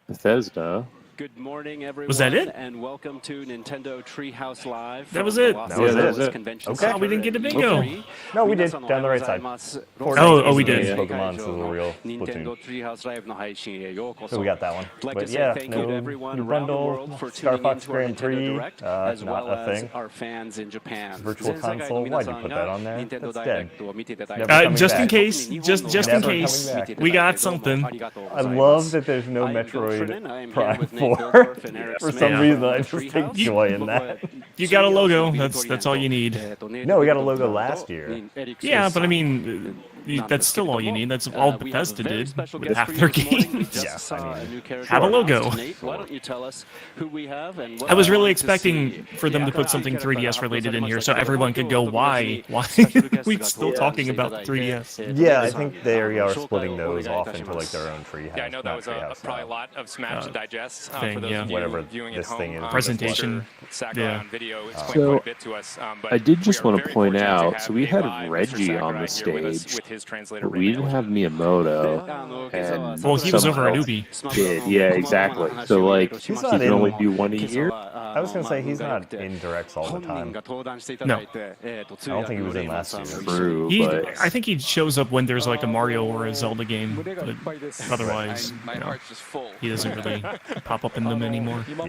Bethesda. Good morning, everyone. Was that it? And welcome to Nintendo Treehouse Live. That was from it. the Los That was Angeles it. Convention Okay. Center Oh, we didn't get a in bingo. E3. No, we did. 皆さん Down the right side. おはようございます Oh, we did. Pokemon, this is a real Nintendo Splatoon. Treehouse Live の配信へようこそ So we got that one. I'd like to But say yeah, thank you to no everyone new around the bundle, world for Star tuning Fox into our Grand Nintendo Prix, Direct, as not well a as thing. our fans in Japan. Virtual 全世界の console, 皆 why'd さ you ん put が that on there? Nintendo That's Direct dead. を見ていただい Never て coming Just in back. case. Just in Never case. coming back. We got something. I love that there's no I am Metroid Gilfrinen. I am here Prime with 4 for. For some reason, I just take joy in that. You got a logo. That's all you need. No, we got a logo last year. Yeah, but I mean, that's still all you need. That's all Bethesda did with half their games. Yeah, I mean, have a logo. Why don't you tell us who we have and I was really expecting for them to put something 3DS related in here, so everyone could go, why are we still talking about the 3DS? Yeah, I think they are splitting those off into like their own treehouse. Yeah, I know that was probably a lot of Smash to digest thing, for those of you whatever viewing this at home. thing is. Presentation. Sakurai on video explained So, quite a bit to us. But I did just we are want to very point fortunate to out, have so we a had live Mr. Reggie on the Sakurai here with us stage, with his translator but we didn't have Miyamoto. And Well, he was over at somehow Ubi. Did, yeah, exactly. So, like, He's you not can only in. do one a year. I was gonna say he's not in directs all the time. No. I don't think he was in last year. True, but I think he shows up when there's like a Mario or a Zelda game, but otherwise, My heart's just full. he doesn't really pop up in them anymore. No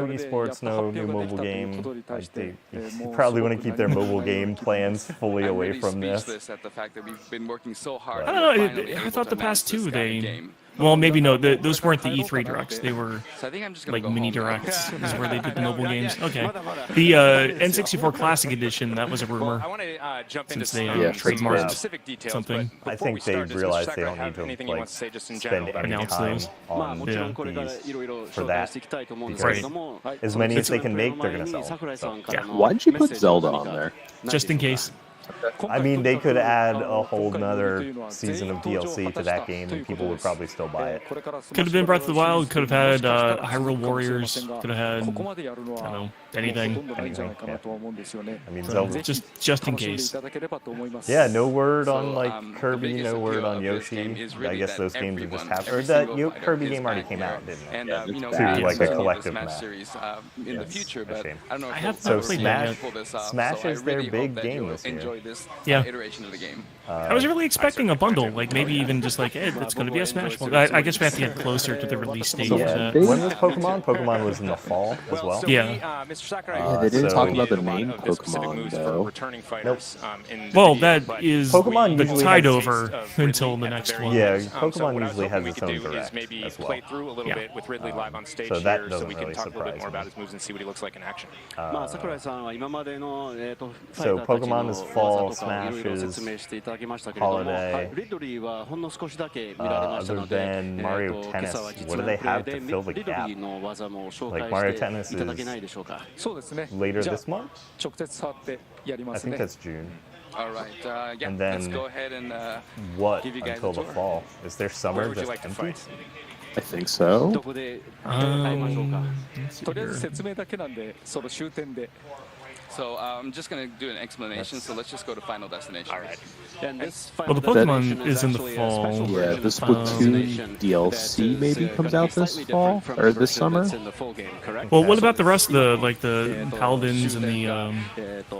esports, no new mobile game. They probably want to keep their mobile game plans fully away really from this. speechless at the fact that we've been working so hard. I don't know. I thought the past two they. Well, maybe no. Those weren't the E3 directs. They were So I think I'm just gonna like go mini home now. directs. Is where they did the mobile games. Okay. The N64 Classic Edition. That was a rumor. I want to jump into Since they some more out specific details. something. But I before think we they start, does Mr. realize they Sakurai don't have need anything to he like wants to say just in spend general? any Announce time those. on Yeah. these for that. Because Right. as many as they can make, they're gonna sell. So, Yeah. why'd you put Zelda on there? Just in case. I mean, they could add a whole nother season of DLC to that game, and people would probably still buy it. Could have been Breath of the Wild. Could have had Hyrule Warriors. Could have had I don't know anything. Anything, yeah. I mean, So, Zelda. just in case. Yeah, no word on So, like the Kirby, biggest no word appeal on of this game Yoshi. is I really guess that those games are everyone, just happened. Or every that single item Kirby is game already back came here. out, didn't it? And Yeah, you know, it's we bad. did Like a some of the collective Smash map. series in the Yes, future, a but shame. I don't know if I we'll have So not played Smash- that pull this off. Smash so I is their really big hope that game you'll this year. enjoy this Yeah. iteration of the game. I was really expecting a bundle, like maybe even just like, hey, it's going to be a Smash one. I guess we have to get closer to the release date for Yeah, that. they- When was Pokemon? Pokemon was in the fall as well. So Yeah. we, Mr. Sakurai, Yeah, they didn't so- talk about the a lot main of the specific Pokemon, moves for though. returning fighters, in the Well, video, that but is Pokemon the usually tide has- over of until Ridley the at next very one. Yeah, end. So Pokemon what I was usually hoping has we its could own do is direct maybe as well. play through a little Yeah. bit with Ridley live on stage so that here, so doesn't we can really talk a little bit surprise more me. about his moves and see what he looks like in action. So Pokemon is fall, Smash is holiday. Other than Mario Tennis, what do they have to fill the gap? Like Mario Tennis is later this month? I think that's June. All right, yeah, And let's then go ahead and what give you guys until a the tour. fall? Is there summer Where would you just like to empty? fight? I think so. Let's see here. So I'm just going to do an explanation, so let's just go to Final Destination. All right. Well, the Pokemon is in the fall. Yeah, the Splatoon DLC maybe comes out this fall or this summer. Well, what about the rest of the like the Paladins and the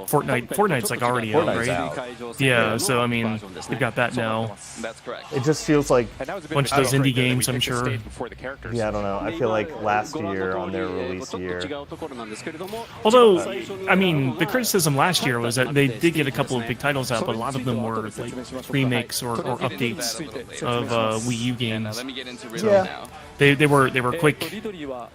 Fortnite? Fortnite's like already out, Fortnite's right? out. Yeah, so I mean, they've got that now. That's correct. It just feels like, And that was a bit Bunch of those frustrating indie that we games, I'm picked a sure. state before the characters. yeah, I don't know. I feel like last year on their release year, Although, I mean, the criticism last year was that they did get a couple of big titles out, but a lot of them were like remakes or updates of Wii U games. Let me get into Yeah. Riddle now. They were quick.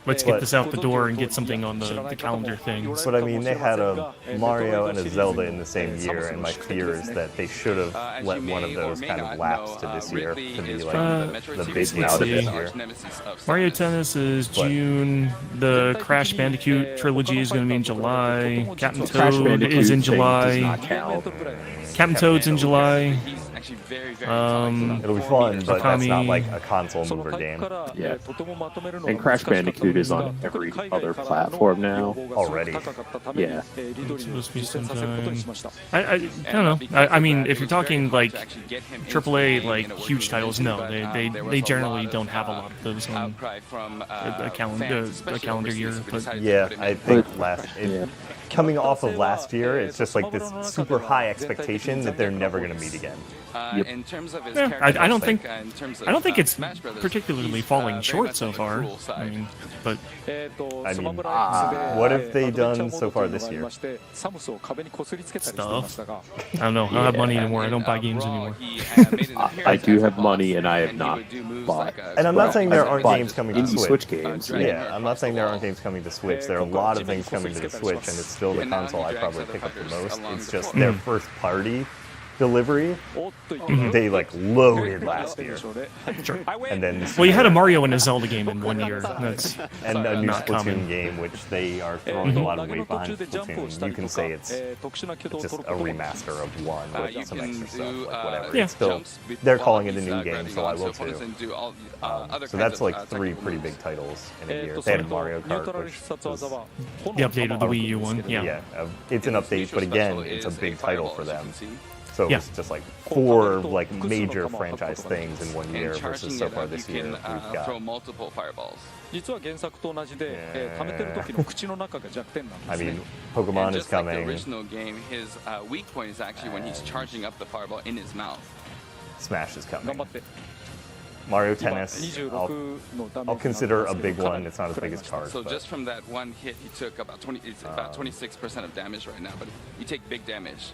Let's get this out the door and get something on the calendar thing. but I mean, they had a Mario and a Zelda in the same year, and my fear is that they should have As let you one may of those or may kind not of lapse know, to this year Ridley to be is like from the Metroid big series, game let's this see. year. nemesis of Mario Samus. Tennis is But- June. The Crash Bandicoot trilogy is going to be in July. Captain Crash Toad Bandicoot is in thing July. does not count. Captain Toad's in July. He's actually very, very talented. It'll be fun, but that's not Okami. like a console mover game Yeah. And Crash Bandicoot is on every other platform now. already. Yeah. It's supposed to be sometime. I don't know. I mean, if you're talking like AAA, like huge titles, no, they generally don't have a lot of those on Outcry from a calendar year. But Yeah, I think last Yeah. coming off of last year, it's just like this super high expectation that they're never going to meet again. In terms of his Yeah, character, I don't think in terms of, I don't think it's Smash Brothers, particularly he's, falling very short much so on the far. cruel side. I mean, but I mean, what have they done so far this year? stuff. I don't know. I don't have money anymore. I don't buy games anymore. I do have money, and I have not bought. And I'm not saying there aren't bought games coming to indie Switch. Switch games. Yeah, I'm not saying there aren't games coming to Switch. There are a lot of things coming to the Switch, and it's still the console I probably pick up the most. It's just their first party delivery. They like loaded last year, and then Well, you had a Mario and a Zelda game in 1 year. That's and a new not Splatoon common. game, which they are throwing a lot of weight behind Splatoon. You can say it's just a remaster of one with some extra stuff, like whatever. Yeah. It's still, they're calling it a new game, so I will too. So that's like 3 pretty big titles in a year. They had Mario Kart, which was The update of the Wii U one. Yeah. it's an update, but again, it's a big title for them. So Yeah. it's just like 4 like major franchise things in 1 year versus so far this year we've got. throw multiple fireballs. I mean, Pokemon And is just like the coming. original game, his weak point is actually when he's charging up the fireball in his mouth. Smash is coming. Mario Tennis, I'll consider a big one. It's not as big as Cars. So but just from that one hit, he took about 26% of damage right now. But you take big damage.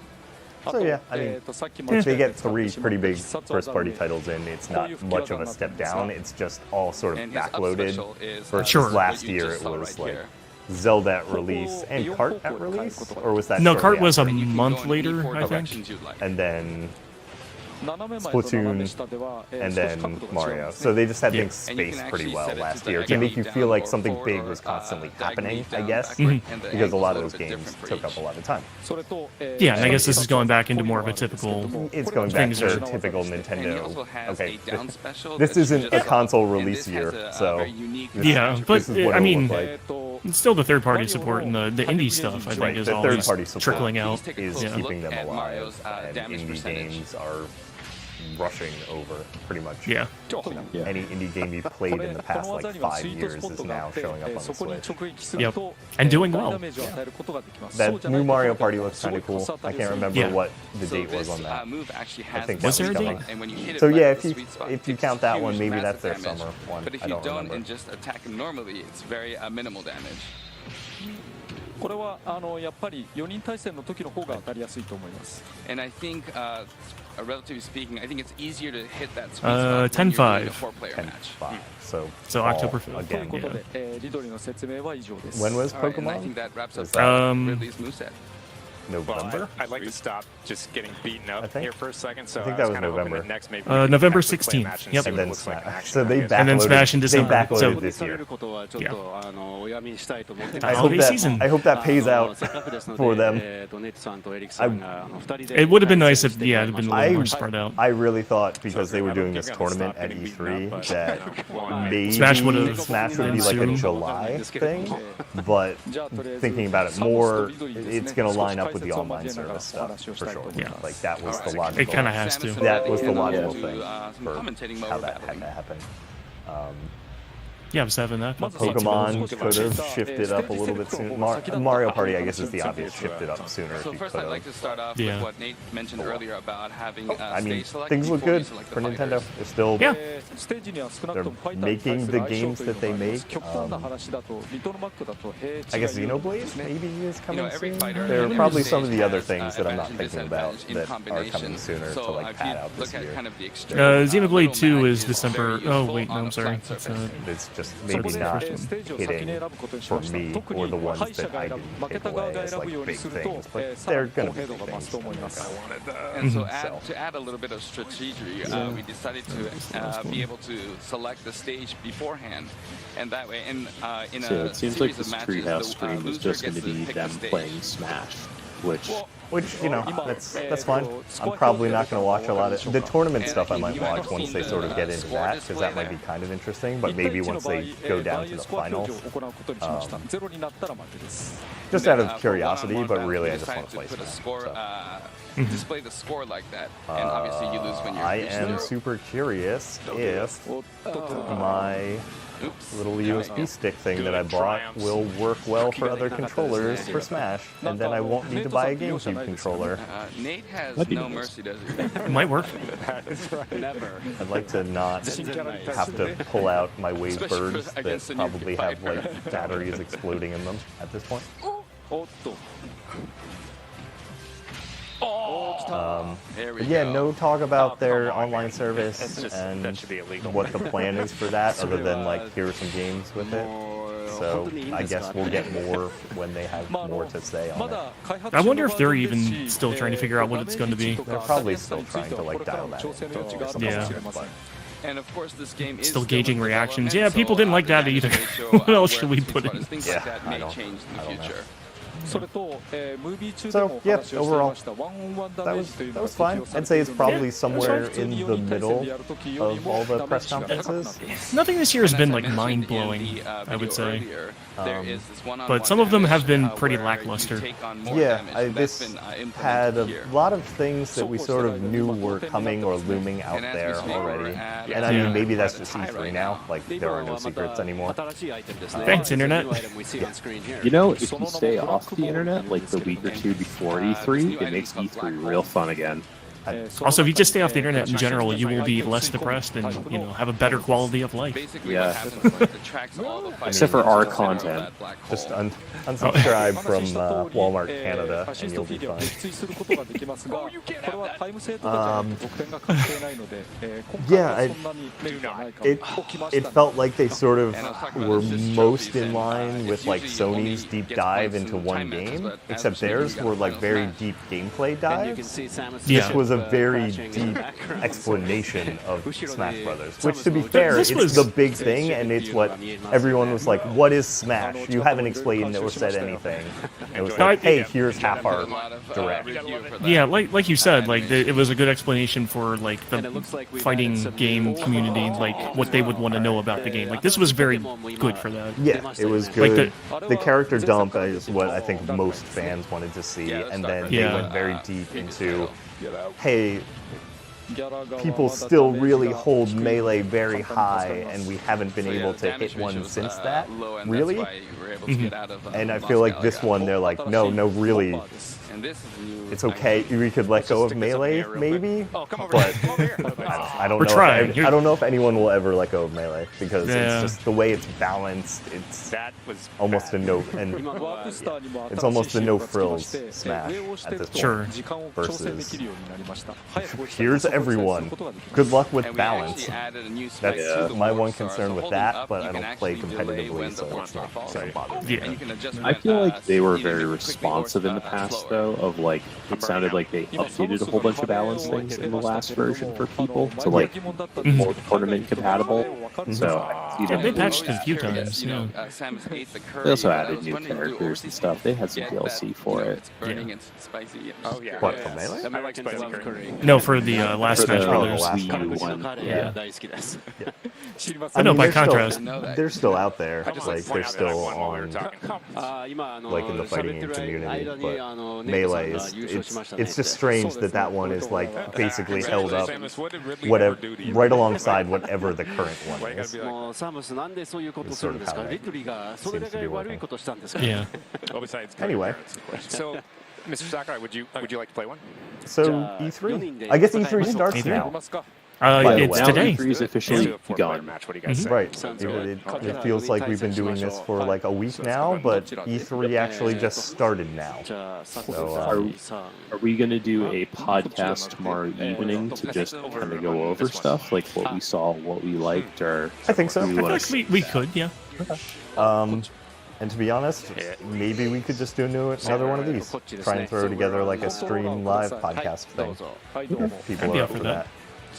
So yeah, I mean, if they get 3 pretty big first-party titles in, it's not much of a step down. It's just all sort of And his backloaded. special is, Versus Sure. last what you year, just it saw was right like here. Zelda at release and Kart at release, or was that? No, shortly Kart was a after? month later, I think. Directions you'd like. And then Splatoon, and then Mario. So they just had Yeah. things And you can spaced pretty actually well set it last to year the to make you down feel like or something forward big or, was constantly happening, diagonally I down, guess, backward, and the because a lot of angle's those little bit games different for took each. up a lot of time. Yeah, and I guess this is going back into more of a typical. It's going back Things to are- typical And he Nintendo. also has Okay, a down special this that you isn't just a saw. console And release this year, has a so very unique Yeah, but this is what I it mean, looked like. it's still the third-party support and the indie stuff. I think Right, is the all third-party just support trickling out. is Yeah. keeping them at alive, Mario's, and damage indie percentage. games are rushing over pretty much. Yeah. Any indie game you've played in the past like 5 years is now showing up on the Switch. Yep. And doing well. That new Mario Party looks kind of cool. I can't remember Yeah. what the So date was this, on that. move actually I has think the Was there a coming. date? And when you hit it So right yeah, at if the you sweet spot, if you it's count that huge, one, maybe that's massive their damage. summer one. But if I you don't don't remember. and just attack him normally, it's very minimal damage. And I think, relatively speaking, I think it's easier to hit that sweet spot when you're doing a 10-5. 4-player match. 10-5. So October fall 5th. again. Yeah. When was All right, and I Pokemon? think that wraps up Was that Ridley's moveset. November? I'd like to stop just getting beaten I up think- here for a second. So I think I that was was kind of hoping November. that next maybe November actually play a 16th. match and Yep. see And what then it looks like in Smash. action, So they I guess. And then backloaded. Smash in They December. backloaded So- this year. Yeah. I hope Holiday that season. I hope that pays out for them. It would have been nice if it had been a little more spread out. I really thought because they were doing this tournament at E3 that maybe Smash would've Smash would be like a soon. July thing, but thinking about it more, it's going to line up with the online service stuff for sure. Yeah. Like that was the It logical. kind of has to. That was the logical to, thing some for commentating mode how or that had battling. to happen. Yeah, I was having that. Pokemon could have shifted up a little bit sooner. Mario Party, I guess, is the obvious shifted up sooner. So if you first, could I'd have. like to start off Yeah. with what Nate mentioned earlier about having I mean, stage select things look before you good select the for Nintendo. fighters. They're still Yeah. they're making the games that they make. I guess Xenoblade maybe is coming every soon. fighter There are in probably the some of the stage other has, things that I'm not advantage thinking and about disadvantage in that are coming combination. sooner to So like if pad you out this look at year. kind of the extreme, Xenoblade little 2 mag is is December. very Oh useful wait, no, on I'm a sorry. flat It's, surface. It's just maybe not hitting for me or the ones that I didn't take away as like big things, but they're gonna be big things. And so So. to add a little bit of strategy, we decided to be able to select the stage beforehand, and that way, in So a it seems series like of this matches, Treehouse the stream is loser just going gets to be pick them the stage. playing Smash, which Which, you know, that's fine. I'm probably not going to watch a lot of the tournament stuff. I might watch once they sort of get into that, because that might be kind of interesting. But maybe once they go down to the finals, just out of curiosity. But really, I just want to play Put a Smash. score, So. display the score like that, and obviously you lose when you're. I am super curious if my little USB stick thing that I bought will work well for other controllers for Smash, and then I won't need to buy a GameCube controller. Nate has That'd be no nice. mercy, does he? It might work. Never. I'd like to not have to pull out my wave Especially birds against that the new probably have Viper. like batteries exploding in them at this point. There we But yeah, go. no talk about their online It's service just, and that should be illegal. what the plan is for that, other than like here are some games with it. So I guess we'll get more when they have more to say on it. I wonder if they're even still trying to figure out what it's going to be. They're probably still trying to like dial that in or something. Yeah. But And of course, this game is Still gauging in reactions. development, Yeah, people so, didn't like that the either. damage ratio, What else should where we things put like in? Things Yeah, like that I may don't- change in I the don't know. future. So yeah, overall, that was fine. I'd say it's probably somewhere in the middle of all the press conferences. Nothing this year has And been as I like mentioned in mind-blowing, the, I would video say. earlier, there is this one-on-one But some of them have been damage, pretty where lackluster. you take on more Yeah, damage, and that's this been, had a implemented here. lot of things that we sort of knew were coming or looming out And as we there speak, already. we're at, And I Yeah. mean, maybe that's at a just tie E3 right now. Like, there are no secrets anymore. Thanks, Internet. You know, if you stay off the internet like the week or two before E3, it makes E3 real fun again. Also, if you just stay off the internet in general, you will be less depressed and, you know, have a better quality of life. Basically, Yeah. what happens is it tracks all the fighters Except for in our the center of content. that black hole. Just unsubscribe from Walmart Canada, and you'll be fine. Yeah, it felt like they sort of were most in line with like Sony's deep dive into one game, except theirs were like very deep gameplay dives. Yeah. This was a very deep explanation of Smash Brothers, which, to be fair, This it's was- the big thing, and it's what everyone was like, what is Smash? You haven't explained or said anything. It was like, hey, here's half our direct. Yeah, like you said, like it was a good explanation for like the fighting game community, like what they would want to know about the game. Like this was very good for that. Yeah, it was Like good. The character dump is what I think most fans wanted to see, and then they Yeah. went very deep into, hey, people still really hold Melee very high, and we haven't been able to hit one since that. Really? And I feel like this one, they're like, no, really. It's okay. We could let go of Melee, maybe, but I don't We're know. trying. I don't know if anyone will ever let go of Melee because Yeah. it's just the way it's balanced. It's That was almost a no, and it's almost a no frills Smash at this point. Sure. Versus here's everyone. Good luck with balance. That's my one concern with that, but I don't play competitively, so it's not so bothered. Yeah. I feel like they were very responsive in the past, though, of like, it sounded like they updated a whole bunch of balance things in the last version for people to like be more tournament compatible. So Yeah, they patched it a few times. Yeah. they also added new characters and stuff. They had some DLC for it. Oh yeah. What, for Melee? I like spicy curry. No, for the last For Smash the Brothers. Wii U one. Yeah. I know, by they're still- contrast. they're still out there. I just Like point they're out that still one while we were on, talking. like in the fighting game community. But Melee is it's just strange that that one is like basically held up, whatever, right alongside whatever the current one is. Is sort of how that seems to be working. Yeah. Well, besides Anyway. So, Mr. Sakurai, would you like to play one? So E3, I guess E3 starts E3? now. It's Now today. E3 is officially begun. Match. What do you guys say? Right. It feels like we've been doing this for like a week now, but E3 actually just started now. So Are we going to do a podcast tomorrow evening to just kind of go over stuff, like what we saw, what we liked, or I think so. do we I wanna feel like we could, yeah. And to be honest, maybe we could just do another one of these. Try and throw together like a stream live podcast thing. If people I'd be are up up for for that. that.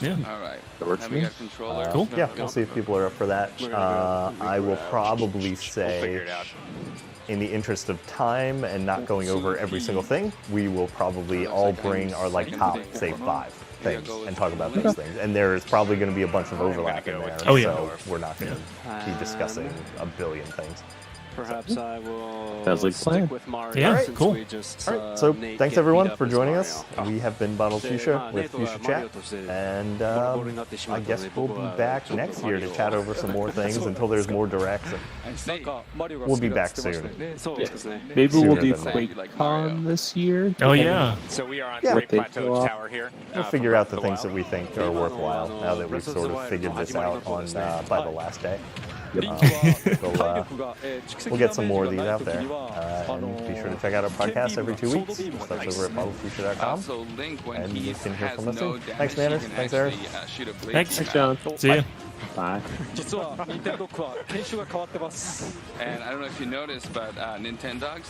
Yeah. All right. That works Have for we me. got controller? Cool. Yeah, we'll see if people are up for that. I will probably say, in the interest of time and not going over every single thing, we will probably all bring our like top, say, 5 things and talk about those things. And there is probably going to be a bunch of overlap in there, Oh, yeah. so we're not going to be discussing a billion things. Perhaps I will Sounds like a plan. stick with Mario. Yeah, since cool. we just, All right, so Nate thanks get everyone beat up for as joining Mario. us. We have been Bottled Fuchsia with Fuchsia Chat, and I guess we'll be back next year to chat over some more things until there's more direction. We'll be back soon. Maybe we'll Sooner do than QuakeCon this year. Oh yeah. So we are on Yeah. Great They Plateau go off. Tower here. We'll figure out the things that we think are worthwhile now that we've sort of figured this out on by the last day. We'll get some more of these out there. And be sure to check out our podcast every 2 weeks. That's over at bottledfuture.com. And you can hear from us soon. Thanks, Nanners. Thanks, Eric. Thanks. Thanks, John. See ya. Bye. And I don't know if you noticed, but Nintendogs